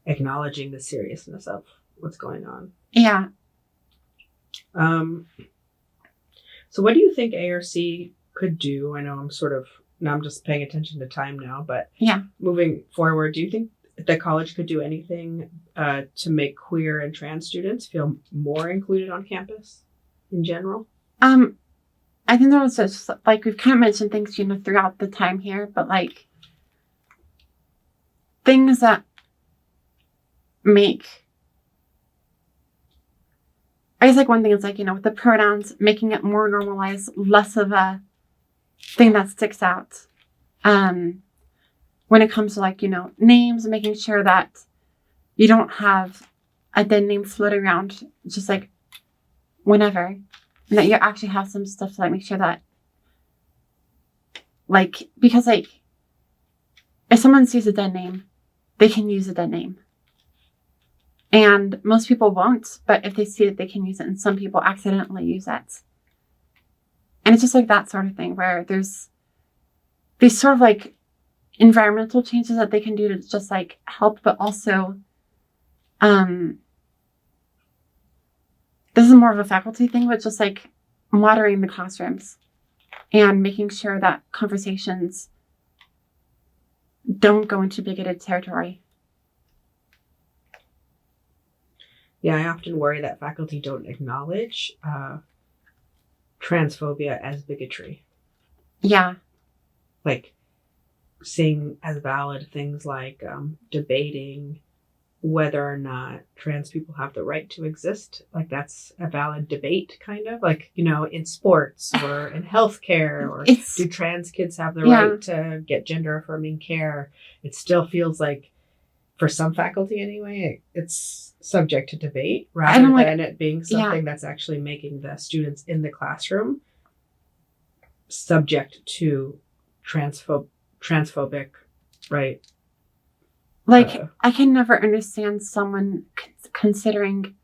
acknowledging the seriousness of what's going on. Yeah. So what do you think ARC could do? I know I'm just paying attention to time now, but yeah, moving forward, do you think the college could do anything to make queer and trans students feel more included on campus in general? I think there was just like, we've kind of mentioned things, throughout the time here, but like things that make I guess like one thing is like, with the pronouns, making it more normalized, less of a thing that sticks out. When it comes to like, names, making sure that you don't have a dead name floating around just like whenever. And that you actually have some stuff to like make sure that like, because like if someone sees a dead name, they can use a dead name. And most people won't, but if they see it, they can use it. And some people accidentally use it. And it's just like that sort of thing where there's these sort of like environmental changes that they can do to just like help, but also this is more of a faculty thing, but just like moderating the classrooms and making sure that conversations don't go into bigoted territory. Yeah, I often worry that faculty don't acknowledge transphobia as bigotry. Yeah. Like seeing as valid things like debating whether or not trans people have the right to exist. Like that's a valid debate, kind of like, in sports or in healthcare, or do trans kids have the right to get gender affirming care? It still feels like, for some faculty anyway, it's subject to debate rather than it being something that's actually making the students in the classroom subject to transphobic, right? Like, I can never understand someone considering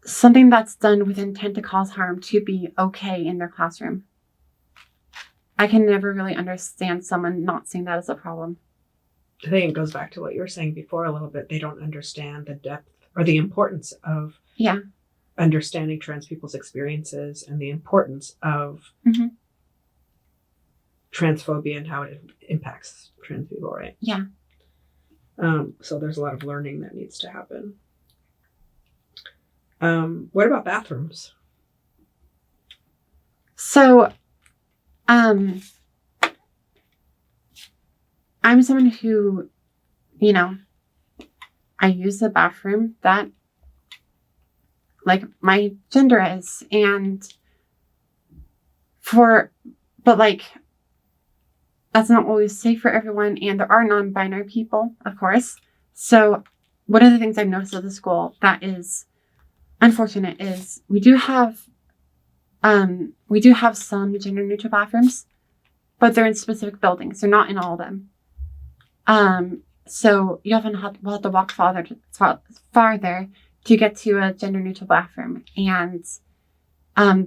something that's done with intent to cause harm to be okay in their classroom. I can never really understand someone not seeing that as a problem. I think it goes back to what you were saying before a little bit. They don't understand the depth or the importance of understanding trans people's experiences and the importance of transphobia and how it impacts trans people, right? Yeah. So there's a lot of learning that needs to happen. What about bathrooms? So, I'm someone who, I use the bathroom that, like, my gender is. But, like, that's not always safe for everyone. And there are non-binary people, of course. So, one of the things I've noticed at the school that is unfortunate is we do have some gender-neutral bathrooms, but they're in specific buildings. They're not in all of them. So you often will have to walk farther to get to a gender-neutral bathroom. And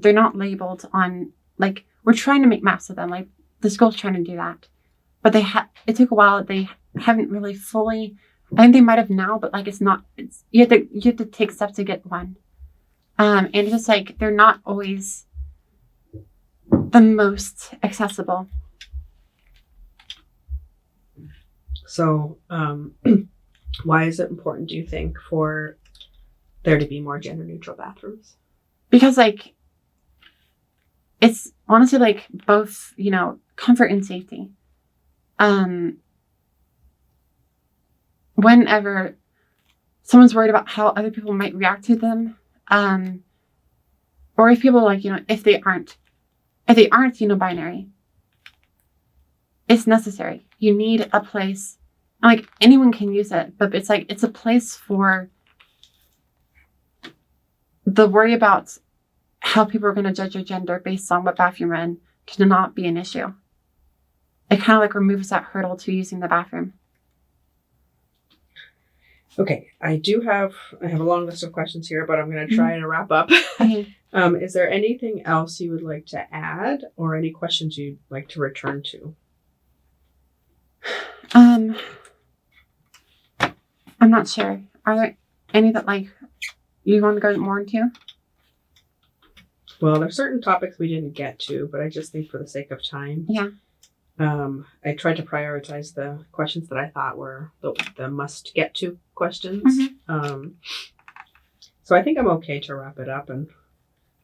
they're not labeled on, like, we're trying to make maps of them. Like, the school's trying to do that. But it took a while. They haven't really fully, I think they might have now, but, like, you have to take steps to get one. And it's just, like, they're not always the most accessible. So, why is it important, do you think, for there to be more gender-neutral bathrooms? Because, like, it's honestly, like, both, comfort and safety. Whenever someone's worried about how other people might react to them, or if people, like, if they aren't, binary, it's necessary. You need a place. Like, anyone can use it, but it's like, it's a place for the worry about how people are going to judge your gender based on what bathroom you're in to not be an issue. It kind of like removes that hurdle to using the bathroom. Okay, I have a long list of questions here, but I'm going to try to wrap up. Okay. Is there anything else you would like to add, or any questions you'd like to return to? I'm not sure. Are there any that, like, you want to go more into? Well, there's certain topics we didn't get to, but I just think for the sake of time. Yeah. I tried to prioritize the questions that I thought were the must get to questions. Mm-hmm. So I think I'm okay to wrap it up, and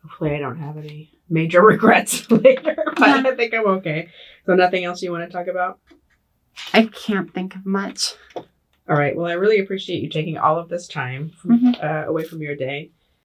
hopefully I don't have any major regrets later, but I think I'm okay. So nothing else you want to talk about? I can't think of much. All right. Well, I really appreciate you taking all of this time away from your day